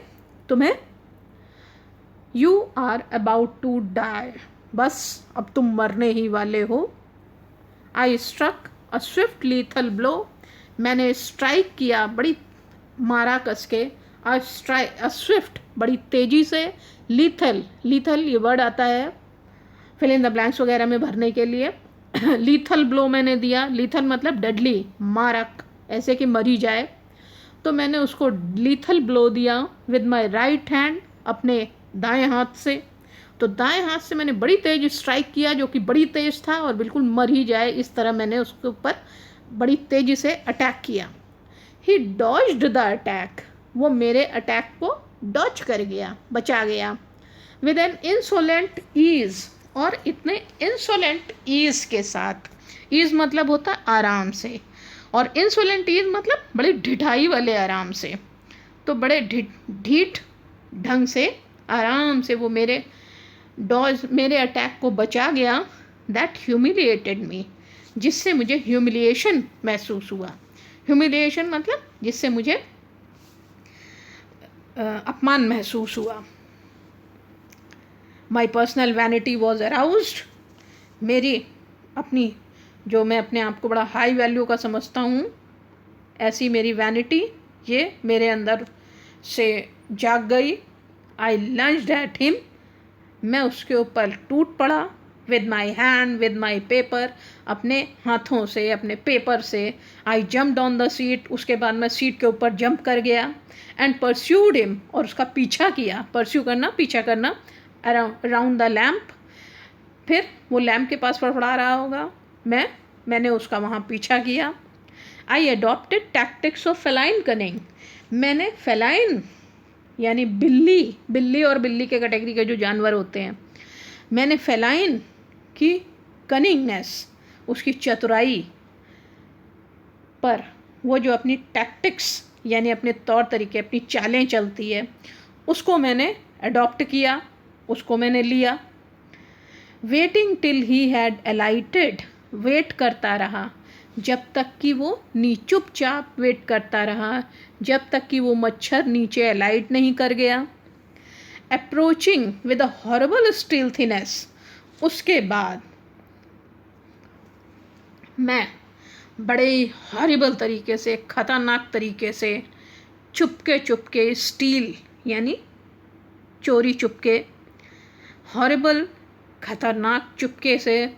तुम्हें you are about to die, बस अब तुम मरने ही वाले हो। I struck a swift lethal blow, मैंने स्ट्राइक किया, बड़ी मारा कस के, अ स्विफ्ट बड़ी तेज़ी से, लीथल, लीथल ये वर्ड आता है फिल इन द ब्लैंक्स वगैरह में भरने के लिए। लीथल ब्लो मैंने दिया, लीथल मतलब डेडली, मारक, ऐसे कि मरी जाए, तो मैंने उसको लीथल ब्लो दिया विद माई राइट हैंड, अपने दाएं हाथ से। तो दाएं हाथ से मैंने बड़ी तेज स्ट्राइक किया जो कि बड़ी तेज था और बिल्कुल मर ही जाए इस तरह मैंने उसके ऊपर बड़ी तेज़ी से अटैक किया। ही डॉज्ड द अटैक, वो मेरे अटैक को डॉज कर गया, बचा गया। विद एन इंसोलेंट ईज, और इतने इंसोलेंट ईज के साथ, ईज मतलब होता है आराम से, और इंसोलेंट ईज मतलब बड़े ढिठाई वाले आराम से। तो बड़े ढीठ ढंग से आराम से वो मेरे अटैक को बचा गया। दैट ह्यूमिलिएटेड मी, जिससे मुझे ह्यूमिलिएशन महसूस हुआ। ह्यूमिलिएशन मतलब जिससे मुझे अपमान महसूस हुआ। My personal vanity was aroused, मेरी अपनी, जो मैं अपने आप को बड़ा हाई वैल्यू का समझता हूँ, ऐसी मेरी वैनिटी ये मेरे अंदर से जाग गई। आई लंच्ड एट हिम, मैं उसके ऊपर टूट पड़ा। With my hand, with my paper, अपने हाथों से, अपने पेपर से। आई जम्प्ड ऑन द सीट, उसके बाद मैं सीट के ऊपर जंप कर गया। एंड परस्यूड हिम, और उसका पीछा किया, परस्यू करना, पीछा करना, अराउंड द लैम्प। फिर वो लैम्प के पास फड़फड़ा रहा होगा, मैंने उसका वहाँ पीछा किया। I adopted tactics of feline cunning, मैंने फेलाइन यानी बिल्ली और बिल्ली के कैटेगरी के जो जानवर होते हैं, मैंने फेलाइन की कनिंगनेस, उसकी चतुराई पर, वो जो अपनी टैक्टिक्स यानी अपने तौर तरीके, अपनी चालें चलती है, उसको मैंने अडॉप्ट किया, उसको मैंने लिया। Waiting till he had alighted, wait करता रहा जब तक कि वो चुपचाप वेट करता रहा जब तक कि वो मच्छर नीचे अलाइट नहीं कर गया। अप्रोचिंग विद अ हॉरेबल स्टील्थीनेस, उसके बाद मैं बड़े हॉरिबल तरीके से, ख़तरनाक तरीके से, चुपके स्टील यानी चोरी चुपके, हॉरिबल खतरनाक चुपके से,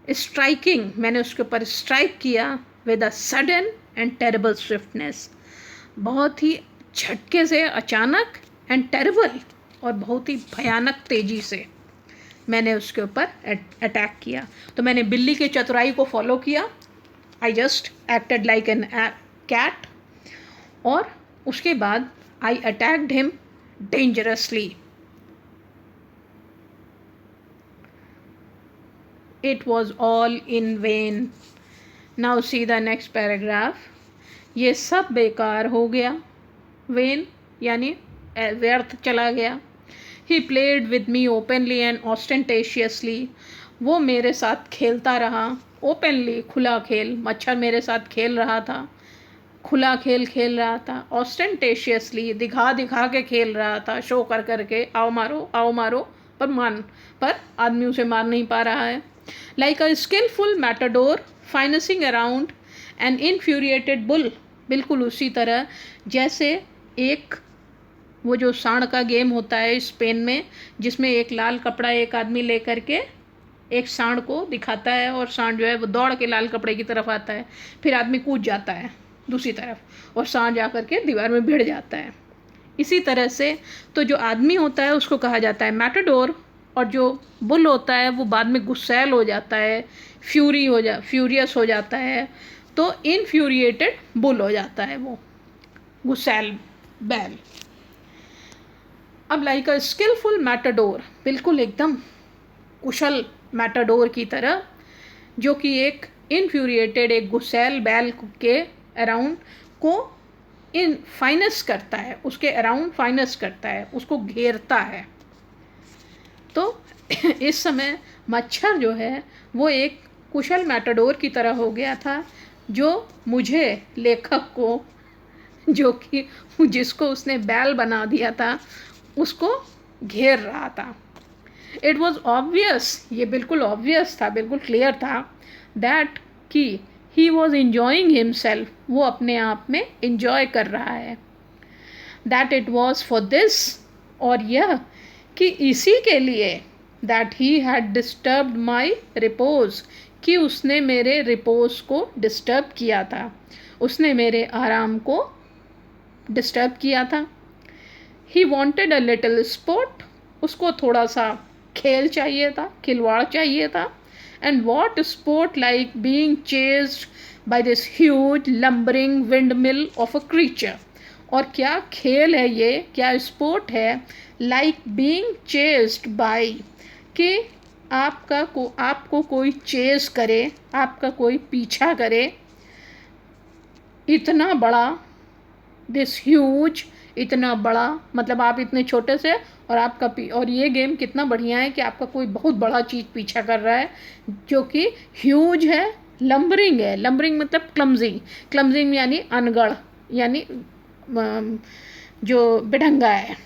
स्ट्राइकिंग, मैंने उसके ऊपर स्ट्राइक किया with a sudden and terrible swiftness, बहुत ही झटके से, अचानक, एंड टेरेबल, और बहुत ही भयानक तेज़ी से मैंने उसके ऊपर अटैक किया। तो मैंने बिल्ली के चतुराई को फॉलो किया। I just acted like an cat, और उसके बाद I attacked him dangerously. It was all in vain. Now see the next paragraph. ये सब बेकार हो गया, वेन यानी व्यर्थ चला गया। He played with me openly and ostentatiously. वो मेरे साथ खेलता रहा, ओपनली, खुला खेल, मच्छर मेरे साथ खेल रहा था, खुला खेल खेल रहा था। ऑस्टेंटेशियसली, दिखा दिखा के खेल रहा था, शो कर करके, आओ मारो, पर आदमी उसे मार नहीं पा रहा है। Like a skilful matador financing around an infuriated bull, बिल्कुल उसी तरह जैसे एक वो जो सांड का गेम होता है स्पेन में, जिसमें एक लाल कपड़ा एक आदमी लेकर के एक सांड को दिखाता है, और सांड जो है वो दौड़ के लाल कपड़े की तरफ आता है, फिर आदमी कूद जाता है दूसरी तरफ और सांड जा कर के दीवार में भिड़ जाता है। इसी तरह से तो जो आदमी होता है उसको कहा जाता है मैटाडोर, और जो बुल होता है वो बाद में गुस्सैल हो जाता है, फ्यूरियस हो जाता है, तो इनफ्यूरिएटेड बुल हो जाता है वो, गुस्सैल बैल। अब लाइक अ स्किलफुल मैटाडोर, बिल्कुल एकदम कुशल मैटाडोर की तरह, जो कि एक इनफ्यूरिएटेड, एक गुस्सैल बैल के अराउंड को फाइनेंस करता है, उसके अराउंड फाइनेंस करता है, उसको घेरता है। तो इस समय मच्छर जो है वो एक कुशल मैटाडोर की तरह हो गया था, जो मुझे, लेखक को, जो कि जिसको उसने बैल बना दिया था उसको घेर रहा था। इट वॉज ऑब्वियस, ये बिल्कुल ऑब्वियस था, बिल्कुल क्लियर था दैट कि ही वॉज इंजॉइंग हिमसेल्फ, वो अपने आप में इंजॉय कर रहा है। That it was for this, और यह कि इसी के लिए, that he had disturbed my repose, कि उसने मेरे रिपोज को डिस्टर्ब किया था, उसने मेरे आराम को डिस्टर्ब किया था। He wanted a little sport, उसको थोड़ा सा खेल चाहिए था, खिलवाड़ चाहिए था। And what sport like being chased by this huge lumbering wind mill of a creature, और क्या खेल है ये, क्या स्पोर्ट है, लाइक बीइंग चेस्ड बाय, कि आपको कोई चेस करे, आपका कोई पीछा करे, इतना बड़ा, दिस ह्यूज, इतना बड़ा, मतलब आप इतने छोटे से, और आपका और ये गेम कितना बढ़िया है कि आपका कोई बहुत बड़ा चीज़ पीछा कर रहा है जो कि ह्यूज है, लंबरिंग है। लंबरिंग मतलब क्लमजिंग, क्लमजिंग यानी अनगढ़, यानी जो बिढंगा है।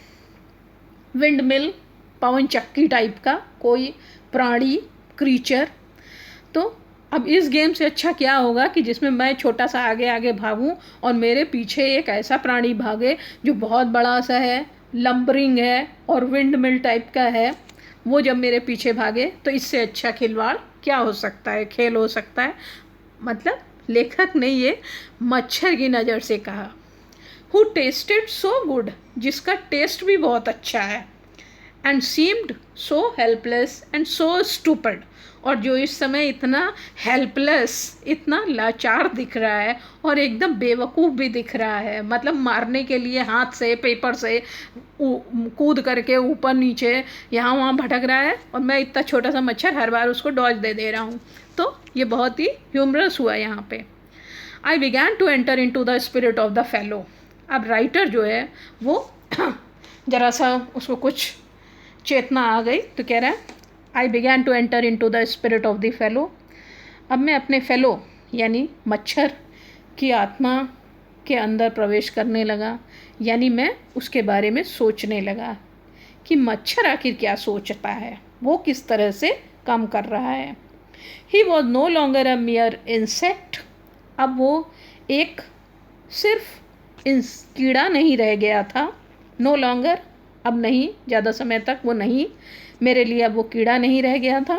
विंड मिल, पवन चक्की टाइप का कोई प्राणी, क्रीचर। तो अब इस गेम से अच्छा क्या होगा कि जिसमें मैं छोटा सा आगे आगे भागूं और मेरे पीछे एक ऐसा प्राणी भागे जो बहुत बड़ा सा है, लंबरिंग है और विंड मिल टाइप का है। वो जब मेरे पीछे भागे तो इससे अच्छा खिलवाड़ क्या हो सकता है, खेल हो सकता है। मतलब लेखक ने ये मच्छर की नज़र से कहा। हु टेस्टेड सो गुड, जिसका टेस्ट भी बहुत अच्छा है। And seemed so helpless and so stupid, और जो इस समय इतना हेल्पलेस, इतना लाचार दिख रहा है और एकदम बेवकूफ़ भी दिख रहा है। मतलब मारने के लिए हाथ से, पेपर से कूद करके ऊपर नीचे यहाँ वहाँ भटक रहा है, और मैं इतना छोटा सा मच्छर हर बार उसको डॉज दे रहा हूँ। तो ये बहुत ही ह्यूमरस हुआ यहाँ पे। I began to enter into the spirit of the fellow. अब राइटर जो है वो ज़रा सा उसको कुछ चेतना आ गई तो कह रहा है, I began to enter into the spirit of the fellow. अब मैं अपने फेलो यानी मच्छर की आत्मा के अंदर प्रवेश करने लगा, यानी मैं उसके बारे में सोचने लगा कि मच्छर आखिर क्या सोचता है, वो किस तरह से काम कर रहा है। He was no longer a mere insect, अब वो एक सिर्फ कीड़ा नहीं रह गया था। नो लॉन्गर, अब नहीं, ज़्यादा समय तक वो नहीं, मेरे लिए अब वो कीड़ा नहीं रह गया था।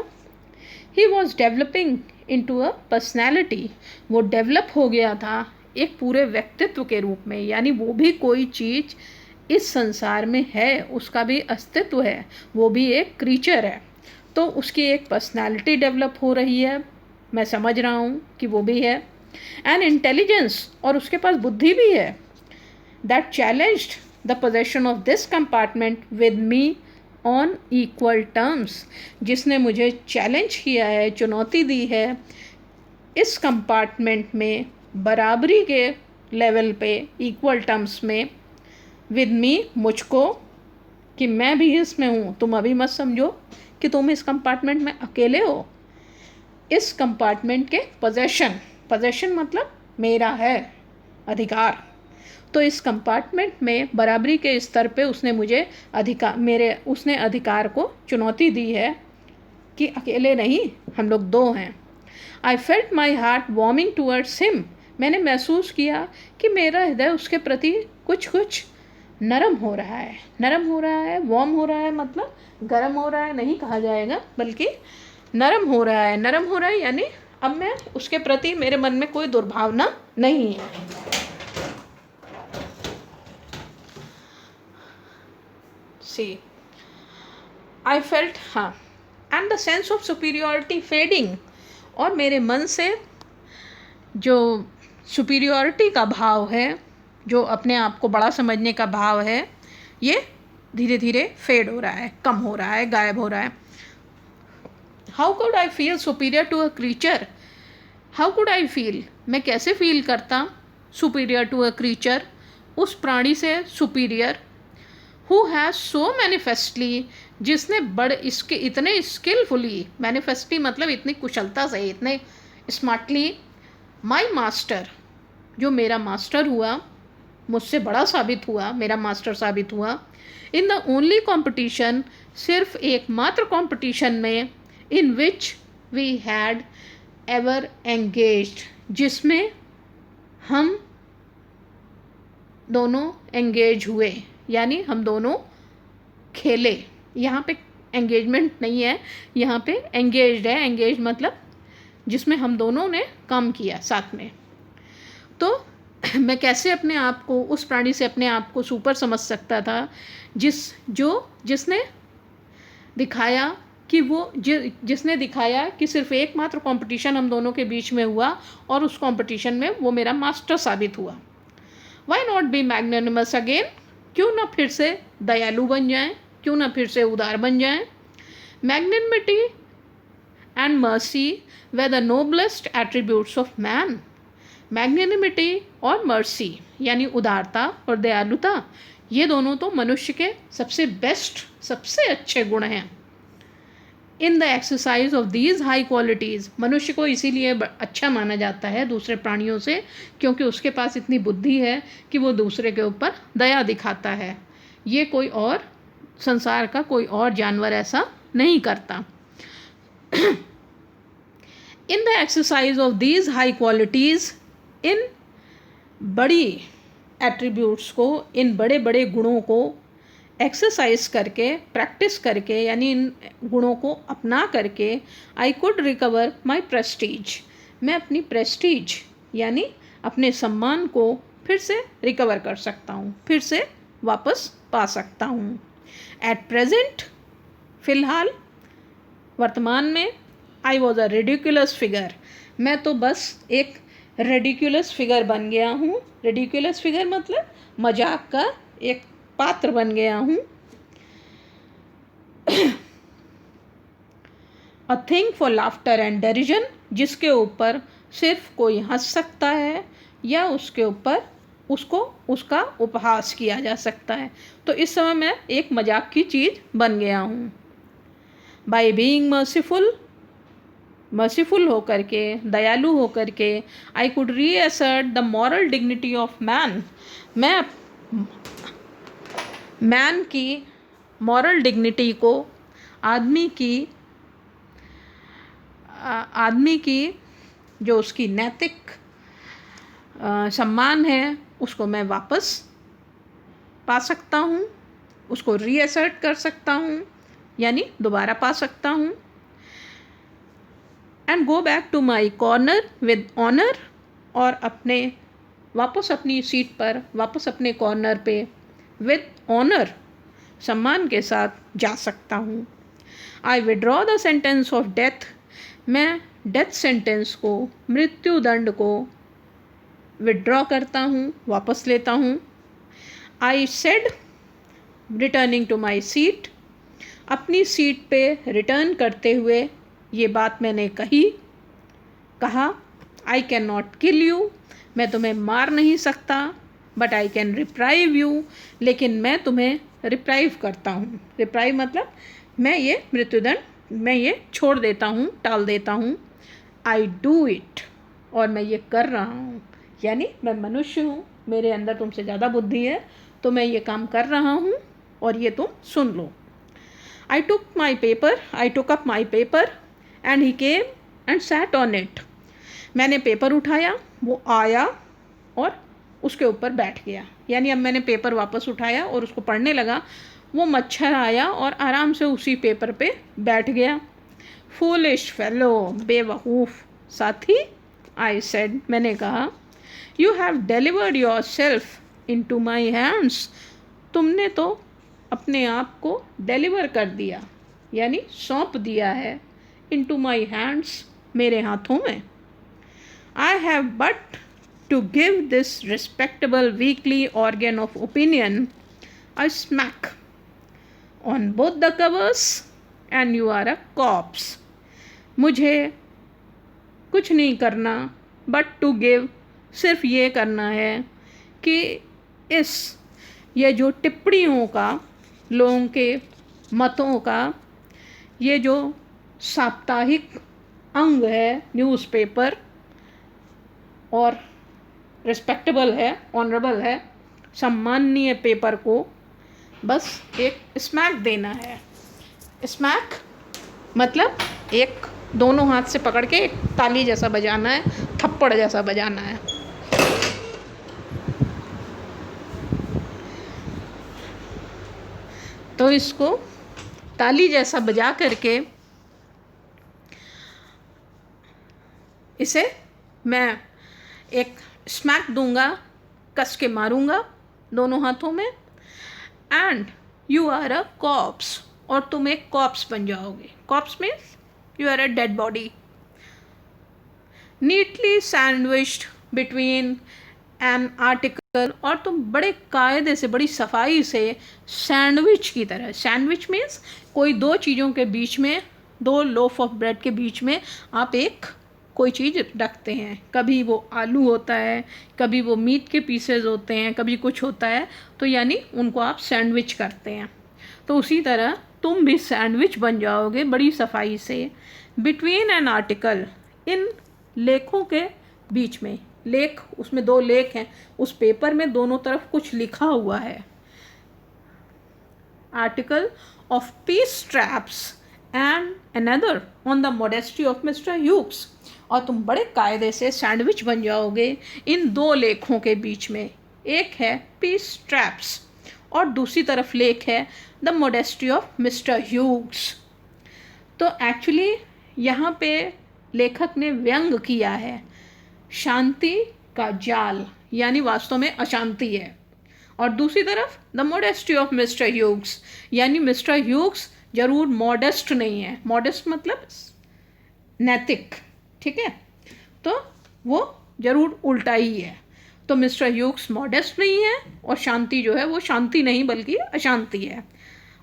He was developing into a personality, वो डेवलप हो गया था एक पूरे व्यक्तित्व के रूप में, यानी वो भी कोई चीज़ इस संसार में है, उसका भी अस्तित्व है, वो भी एक क्रीचर है, तो उसकी एक पर्सनैलिटी डेवलप हो रही है, मैं समझ रहा हूँ कि वो भी है। एंड इंटेलिजेंस, और उसके पास बुद्धि भी है, that challenged the possession of this compartment with me on equal terms, जिसने मुझे चैलेंज किया है, चुनौती दी है इस कंपार्टमेंट में बराबरी के लेवल पे, इक्वल टर्म्स में, विद मी, मुझको, कि मैं भी इसमें हूँ। तुम अभी मत समझो कि तुम इस कंपार्टमेंट में अकेले हो। इस कंपार्टमेंट के पोजेशन मतलब मेरा है अधिकार, तो इस कंपार्टमेंट में बराबरी के स्तर पे उसने मुझे उसने अधिकार को चुनौती दी है कि अकेले नहीं, हम लोग दो हैं। I felt my heart warming towards him, मैंने महसूस किया कि मेरा हृदय उसके प्रति कुछ नरम हो रहा है। नरम हो रहा है, वार्म हो रहा है मतलब गर्म हो रहा है नहीं कहा जाएगा, बल्कि नरम हो रहा है। नरम हो रहा है यानी अब मैं उसके प्रति, मेरे मन में कोई दुर्भावना नहीं है। सी आई फेल्ट, हाँ, and the sense of superiority fading, और मेरे मन से जो सुपीरियॉरिटी का भाव है, जो अपने आप को बड़ा समझने का भाव है, ये धीरे धीरे फेड हो रहा है, कम हो रहा है, गायब हो रहा है। How could I feel superior to a creature, how could I feel, मैं कैसे फील करता सुपीरियर टू अ क्रीचर, उस प्राणी से superior, who has so manifestly, जिसने इसके इतने स्किलफुली, मैनिफेस्टली मतलब इतनी कुशलता से, इतने स्मार्टली, माई मास्टर, जो मेरा मास्टर हुआ, मुझसे बड़ा साबित हुआ, मेरा मास्टर साबित हुआ। इन द ओनली कॉम्पिटिशन, सिर्फ एकमात्र कॉम्पिटिशन में, in which we had ever engaged, जिसमें हम दोनों एंगेज हुए, यानी हम दोनों खेले। यहाँ पे एंगेजमेंट नहीं है, यहाँ पे एंगेज्ड है। एंगेज मतलब जिसमें हम दोनों ने काम किया साथ में। तो मैं कैसे अपने आप को, उस प्राणी से अपने आप को सुपर समझ सकता था जिसने दिखाया कि जिसने दिखाया कि सिर्फ एकमात्र कंपटीशन हम दोनों के बीच में हुआ और उस कंपटीशन में वो मेरा मास्टर साबित हुआ। वाई नॉट बी मैग्नेनिमस अगेन, क्यों ना फिर से दयालु बन जाएं, क्यों ना फिर से उदार बन जाएं। Magnanimity and mercy way the noblest attributes of man. Magnanimity और मर्सी यानी उदारता और दयालुता, ये दोनों तो मनुष्य के सबसे बेस्ट, सबसे अच्छे गुण हैं। इन the exercise of these high qualities, मनुष्य को इसीलिए अच्छा माना जाता है दूसरे प्राणियों से, क्योंकि उसके पास इतनी बुद्धि है कि वो दूसरे के ऊपर दया दिखाता है। ये कोई और, संसार का कोई और जानवर ऐसा नहीं करता। In the exercise of these high qualities, इन बड़ी एट्रीब्यूट्स को, इन बड़े बड़े गुणों को एक्सरसाइज करके, प्रैक्टिस करके, यानी इन गुणों को अपना करके, I could recover my Prestige, मैं अपनी प्रेस्टीज यानी अपने सम्मान को फिर से रिकवर कर सकता हूँ, फिर से वापस पा सकता हूँ। एट प्रेजेंट, फ़िलहाल, वर्तमान में, I was a ridiculous figure, मैं तो बस एक रेडिकुलस फिगर बन गया हूँ। रेडिकुलस फिगर मतलब मजाक का एक पात्र बन गया हूँ। A thing for laughter and derision, जिसके ऊपर सिर्फ कोई हंस सकता है या उसके ऊपर उसका उपहास किया जा सकता है। तो इस समय मैं एक मजाक की चीज़ बन गया हूँ। बाय बीइंग मर्सीफुल होकर के, दयालु होकर के, I could reassert the moral dignity of man, मैं मैन की मॉरल डिग्निटी को, आदमी की जो उसकी नैतिक सम्मान है, उसको मैं वापस पा सकता हूँ, उसको रीअसर्ट कर सकता हूँ, यानी दोबारा पा सकता हूँ। And go back to my corner with honour, और वापस अपनी सीट पर, वापस अपने कॉर्नर पे विद ऑनर, सम्मान के साथ जा सकता हूँ। आई withdraw the sentence of death, मैं डेथ सेंटेंस को, मृत्यु दंड को विड्रॉ करता हूँ, वापस लेता हूँ। I said returning to my seat, अपनी सीट पे रिटर्न करते हुए ये बात मैंने कहा, I cannot kill you, मैं तुम्हें मार नहीं सकता, but I can reprieve you, लेकिन मैं तुम्हें रिप्राइव करता हूँ। रिप्राइव मतलब मैं ये मृत्युदंड, मैं ये छोड़ देता हूँ, टाल देता हूँ। आई डू इट, और मैं ये कर रहा हूँ, यानी मैं मनुष्य हूँ, मेरे अंदर तुमसे ज़्यादा बुद्धि है, तो मैं ये काम कर रहा हूँ और ये तुम सुन लो। I took up my paper and he came and sat on it, मैंने पेपर उठाया, वो आया और उसके ऊपर बैठ गया, यानी अब मैंने पेपर वापस उठाया और उसको पढ़ने लगा, वो मच्छर आया और आराम से उसी पेपर पे बैठ गया। फूलिश फेलो, बेवकूफ़ साथी, आई सेड, मैंने कहा, you have delivered yourself into my hands, तुमने तो अपने आप को डिलीवर कर दिया, यानी सौंप दिया है, इन टू माई हैंड्स, मेरे हाथों में। I have but to give this respectable weekly organ of opinion a smack on both the covers and you are a corpse, मुझे कुछ नहीं करना but to give, सिर्फ ये करना है कि ये जो टिप्पणियों का, लोगों के मतों का, ये जो साप्ताहिक अंग है न्यूज़पेपर और रिस्पेक्टेबल है, ऑनरेबल है, सम्माननीय पेपर को बस एक स्मैक देना है। स्मैक मतलब एक दोनों हाथ से पकड़ के एक ताली जैसा बजाना है, थप्पड़ जैसा बजाना है। तो इसको ताली जैसा बजा करके इसे मैं एक स्मैक दूंगा, कस के मारूंगा दोनों हाथों में। And you are a corpse, और तुम एक कॉप्स बन जाओगे। Corpse means you are a dead body, neatly sandwiched between an article, और तुम बड़े कायदे से, बड़ी सफाई से सैंडविच की तरह। सैंडविच मीन्स कोई दो चीज़ों के बीच में, दो लोफ ऑफ ब्रेड के बीच में आप एक कोई चीज़ रखते हैं। कभी वो आलू होता है, कभी वो मीट के पीसेस होते हैं, कभी कुछ होता है, तो यानी उनको आप सैंडविच करते हैं। तो उसी तरह तुम भी सैंडविच बन जाओगे बड़ी सफाई से, बिटवीन एन आर्टिकल, इन लेखों के बीच में। लेख, उसमें दो लेख हैं, उस पेपर में दोनों तरफ कुछ लिखा हुआ है। Article of peace traps and another on the modesty of mister Hughes, और तुम बड़े कायदे से सैंडविच बन जाओगे इन दो लेखों के बीच में। एक है पीस ट्रैप्स और दूसरी तरफ लेख है द मॉडेस्टी ऑफ मिस्टर ह्यूक्स। तो एक्चुअली यहाँ पे लेखक ने व्यंग किया है शांति का जाल, यानी वास्तव में अशांति है। और दूसरी तरफ द मॉडेस्टी ऑफ मिस्टर ह्यूक्स, यानी मिस्टर ह्यूक्स जरूर मॉडेस्ट नहीं है। मॉडेस्ट मतलब नैतिक, ठीक है, तो वो जरूर उल्टा ही है। तो मिस्टर ह्यूक्स मॉडेस्ट नहीं है और शांति जो है वो शांति नहीं बल्कि अशांति है।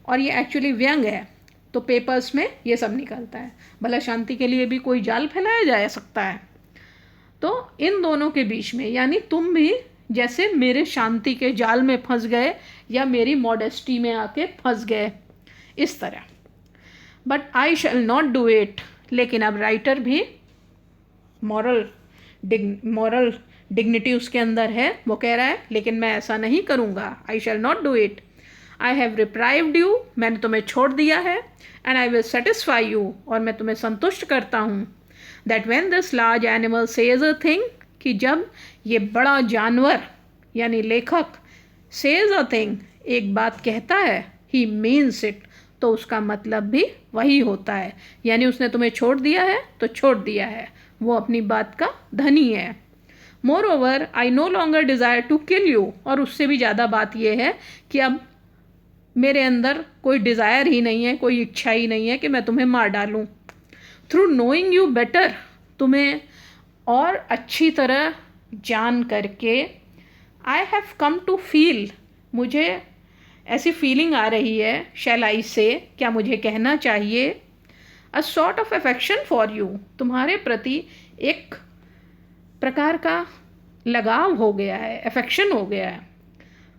और ये एक्चुअली व्यंग है, तो पेपर्स में ये सब निकलता है। भला शांति के लिए भी कोई जाल फैलाया जा सकता है। तो इन दोनों के बीच में, यानी तुम भी जैसे मेरे शांति के जाल में फंस गए या मेरी मॉडेस्टी में आके फंस गए, इस तरह। But I shall not do it, लेकिन अब राइटर भी मॉरल डिग्निटी उसके अंदर है। वो कह रहा है लेकिन मैं ऐसा नहीं करूँगा। I shall not do it, I have reprieved you, मैंने तुम्हें छोड़ दिया है। And I will satisfy you, और मैं तुम्हें संतुष्ट करता हूँ। That when this large animal says a thing, कि जब ये बड़ा जानवर यानी लेखक सेज अ थिंग, एक बात कहता है, ही मीन्स इट, तो उसका मतलब भी वही होता है। यानी उसने तुम्हें छोड़ दिया है तो छोड़ दिया है, वो अपनी बात का धनी है। Moreover I no longer desire to kill you, और उससे भी ज़्यादा बात यह है कि अब मेरे अंदर कोई डिज़ायर ही नहीं है, कोई इच्छा ही नहीं है कि मैं तुम्हें मार डालूं। थ्रू नोइंग यू बेटर, तुम्हें और अच्छी तरह जान करके, I have come to feel, मुझे ऐसी फीलिंग आ रही है, शैल आई से, क्या मुझे कहना चाहिए, अ sort of affection for you, तुम्हारे प्रति एक प्रकार का लगाव हो गया है, अफेक्शन हो गया है।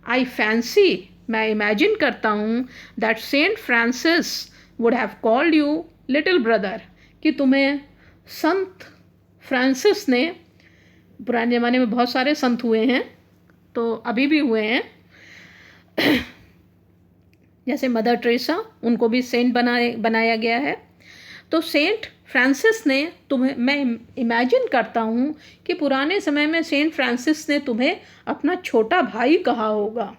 आई फैंसी, मैं इमेजिन करता हूँ, that Saint Francis would have called you little brother, कि तुम्हें संत फ्रांसिस ने, पुराने ज़माने में बहुत सारे संत हुए हैं, तो अभी भी हुए हैं, जैसे मदर टेरेसा, उनको भी सेंट बनाया गया है। तो सेंट फ्रांसिस ने तुम्हें, मैं इमेजिन करता हूँ कि पुराने समय में सेंट फ्रांसिस ने तुम्हें अपना छोटा भाई कहा होगा।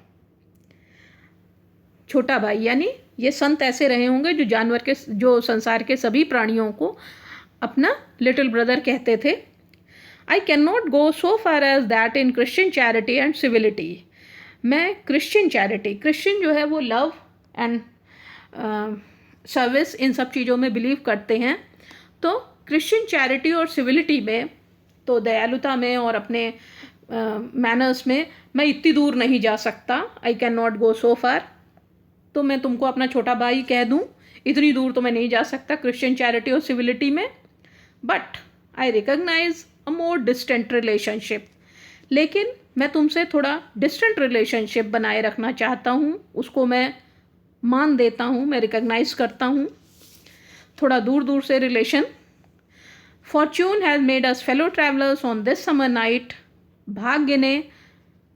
छोटा भाई यानी ये संत ऐसे रहे होंगे जो जानवर के, जो संसार के सभी प्राणियों को अपना लिटिल ब्रदर कहते थे। I cannot go so far as that in Christian charity and civility, मैं क्रिश्चियन चैरिटी, क्रिश्चियन जो है वो लव एंड सर्विस, इन सब चीज़ों में बिलीव करते हैं। तो क्रिश्चियन चैरिटी और सिविलिटी में, तो दयालुता में और अपने मैनर्स में मैं इतनी दूर नहीं जा सकता। आई कैन नॉट गो सो फार, तो मैं तुमको अपना छोटा भाई कह दूं, इतनी दूर तो मैं नहीं जा सकता क्रिश्चियन चैरिटी और सिविलिटी में। But I recognise a more distant relationship, लेकिन मैं तुमसे थोड़ा डिस्टेंट रिलेशनशिप बनाए रखना चाहता हूँ, उसको मैं मान देता हूँ, मैं रिकॉग्नाइज करता हूँ, थोड़ा दूर दूर से relation. Fortune has made us fellow travellers on this summer night, भाग्य ने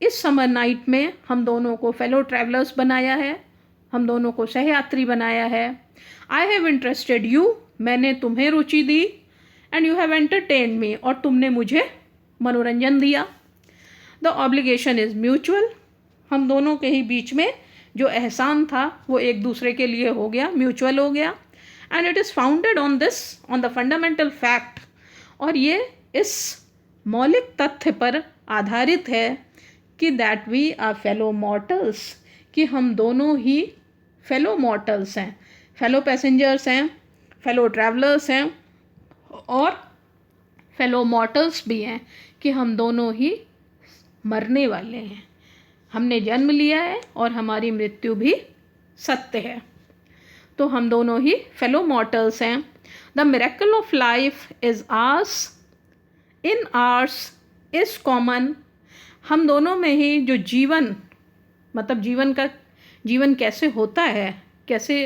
इस समर नाइट में हम दोनों को फेलो ट्रैवलर्स बनाया है, हम दोनों को सहयात्री बनाया है। आई हैव इंटरेस्टेड यू, मैंने तुम्हें रुचि दी, एंड यू हैव एंटरटेन्ड मी, और तुमने मुझे मनोरंजन दिया। द ऑब्लिगेशन इज़ म्यूचुअल, हम दोनों के ही बीच में जो एहसान था वो एक दूसरे के लिए हो गया, म्यूचुअल हो गया। And it is founded on this, on the fundamental fact, और ये इस मौलिक तथ्य पर आधारित है कि that we are fellow mortals, कि हम दोनों ही फेलो मॉर्टल्स हैं, फेलो पैसेंजर्स हैं, फेलो ट्रैवलर्स हैं और फेलो मॉर्टल्स भी हैं, कि हम दोनों ही मरने वाले हैं। हमने जन्म लिया है और हमारी मृत्यु भी सत्य है, तो हम दोनों ही फेलो मॉर्टल्स हैं। The miracle of life is ours, in ours is common, हम दोनों में ही जो जीवन, मतलब जीवन कैसे होता है, कैसे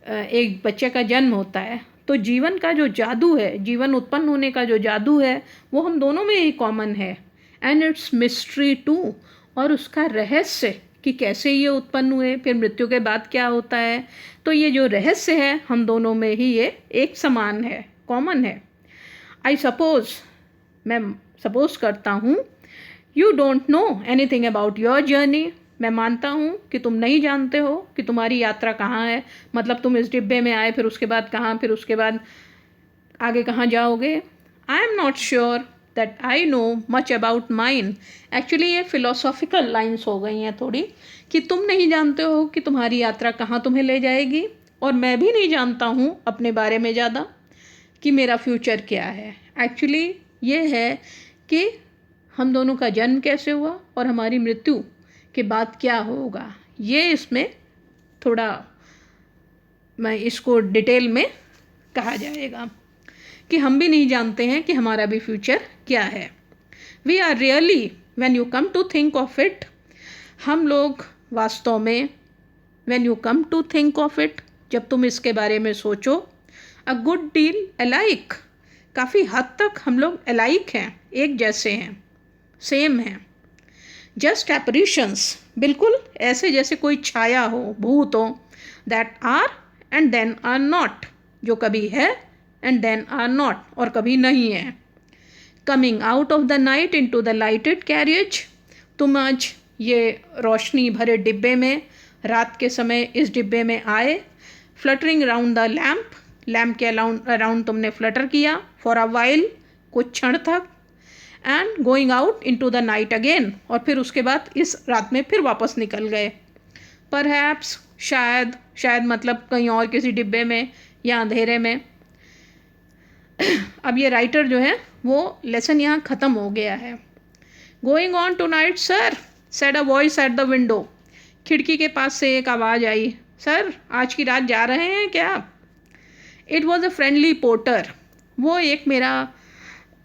एक बच्चे का जन्म होता है, तो जीवन का जो जादू है, जीवन उत्पन्न होने का जो जादू है, वो हम दोनों में ही कॉमन है। एंड इट्स मिस्ट्री टू, और उसका रहस्य कि कैसे ये उत्पन्न हुए, फिर मृत्यु के बाद क्या होता है, तो ये जो रहस्य है हम दोनों में ही ये एक समान है, कॉमन है। आई सपोज, मैं सपोज करता हूँ, you don't know anything about your journey, मैं मानता हूँ कि तुम नहीं जानते हो कि तुम्हारी यात्रा कहाँ है, मतलब तुम इस डिब्बे में आए, फिर उसके बाद कहाँ, फिर उसके बाद आगे कहाँ जाओगे। I am not sure that I know much about mine, actually ये फ़िलोसॉफिकल लाइन्स हो गई हैं थोड़ी, कि तुम नहीं जानते हो कि तुम्हारी यात्रा कहाँ तुम्हें ले जाएगी, और मैं भी नहीं जानता हूँ अपने बारे में ज़्यादा कि मेरा फ्यूचर क्या है। एक्चुअली ये है कि हम दोनों का जन्म कैसे हुआ और हमारी मृत्यु के बाद क्या होगा, ये इसमें थोड़ा मैं इसको डिटेल में कहा जाएगा, कि हम भी नहीं जानते हैं कि हमारा भी फ्यूचर क्या है। We are really, when you come to think of it, हम लोग वास्तव में, when you come to think of it, जब तुम इसके बारे में सोचो, अ गुड डील अलाइक, काफ़ी हद तक हम लोग अलाइक हैं, एक जैसे हैं, सेम हैं। जस्ट एपरीशंस, बिल्कुल ऐसे जैसे कोई छाया हो, भूत हो, that are and then are not, जो कभी है एंड देन आर नॉट, और कभी नहीं है। Coming out of the night into the lighted carriage, तुम आज ये रोशनी भरे डिब्बे में, रात के समय इस डिब्बे में आए। Fluttering round the lamp, lamp के अराउंड तुमने फ्लटर किया, फॉर अ वाइल, कुछ क्षण तक। And going out into the night again, और फिर उसके बाद इस रात में फिर वापस निकल गए। परहैप्स, शायद मतलब कहीं और किसी डिब्बे में या अंधेरे में। अब ये राइटर जो है वो लेसन यहाँ ख़त्म हो गया है। Going on tonight sir, said a voice at the window, खिड़की के पास से एक आवाज़ आई, सर आज की रात जा रहे हैं क्या। It was a friendly porter, वो एक मेरा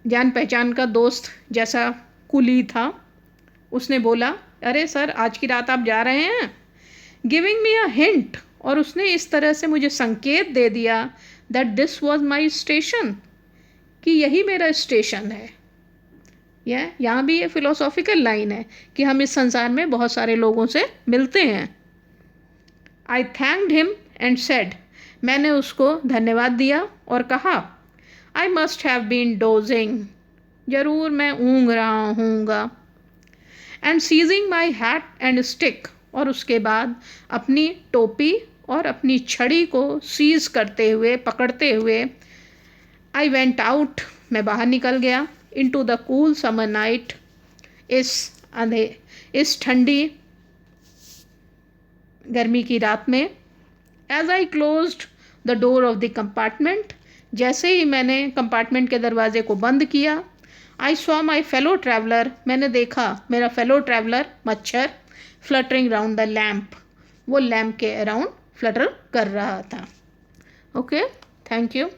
जान पहचान का दोस्त जैसा कुली था। उसने बोला, अरे सर आज की रात आप जा रहे हैं। गिविंग मी अ हिंट, और उसने इस तरह से मुझे संकेत दे दिया, that this was my station, कि यही मेरा स्टेशन है। यहाँ भी ये फिलोसॉफिकल लाइन है कि हम इस संसार में बहुत सारे लोगों से मिलते हैं। I thanked him and said, मैंने उसको धन्यवाद दिया और कहा, I must have been dozing, ज़रूर मैं ऊँघ रहा हूँगा। And seizing my hat and stick, और उसके बाद अपनी टोपी और अपनी छड़ी को सीज करते हुए, पकड़ते हुए, आई वेंट आउट, मैं बाहर निकल गया, into the cool summer night, इस ठंडी गर्मी की रात में। As I closed the door of the compartment, जैसे ही मैंने कंपार्टमेंट के दरवाजे को बंद किया, I saw my fellow traveller, मैंने देखा मेरा फेलो ट्रैवलर मच्छर, फ्लटरिंग राउंड द लैम्प, वो लैम्प के अराउंड फ्लटर कर रहा था। Okay, thank you.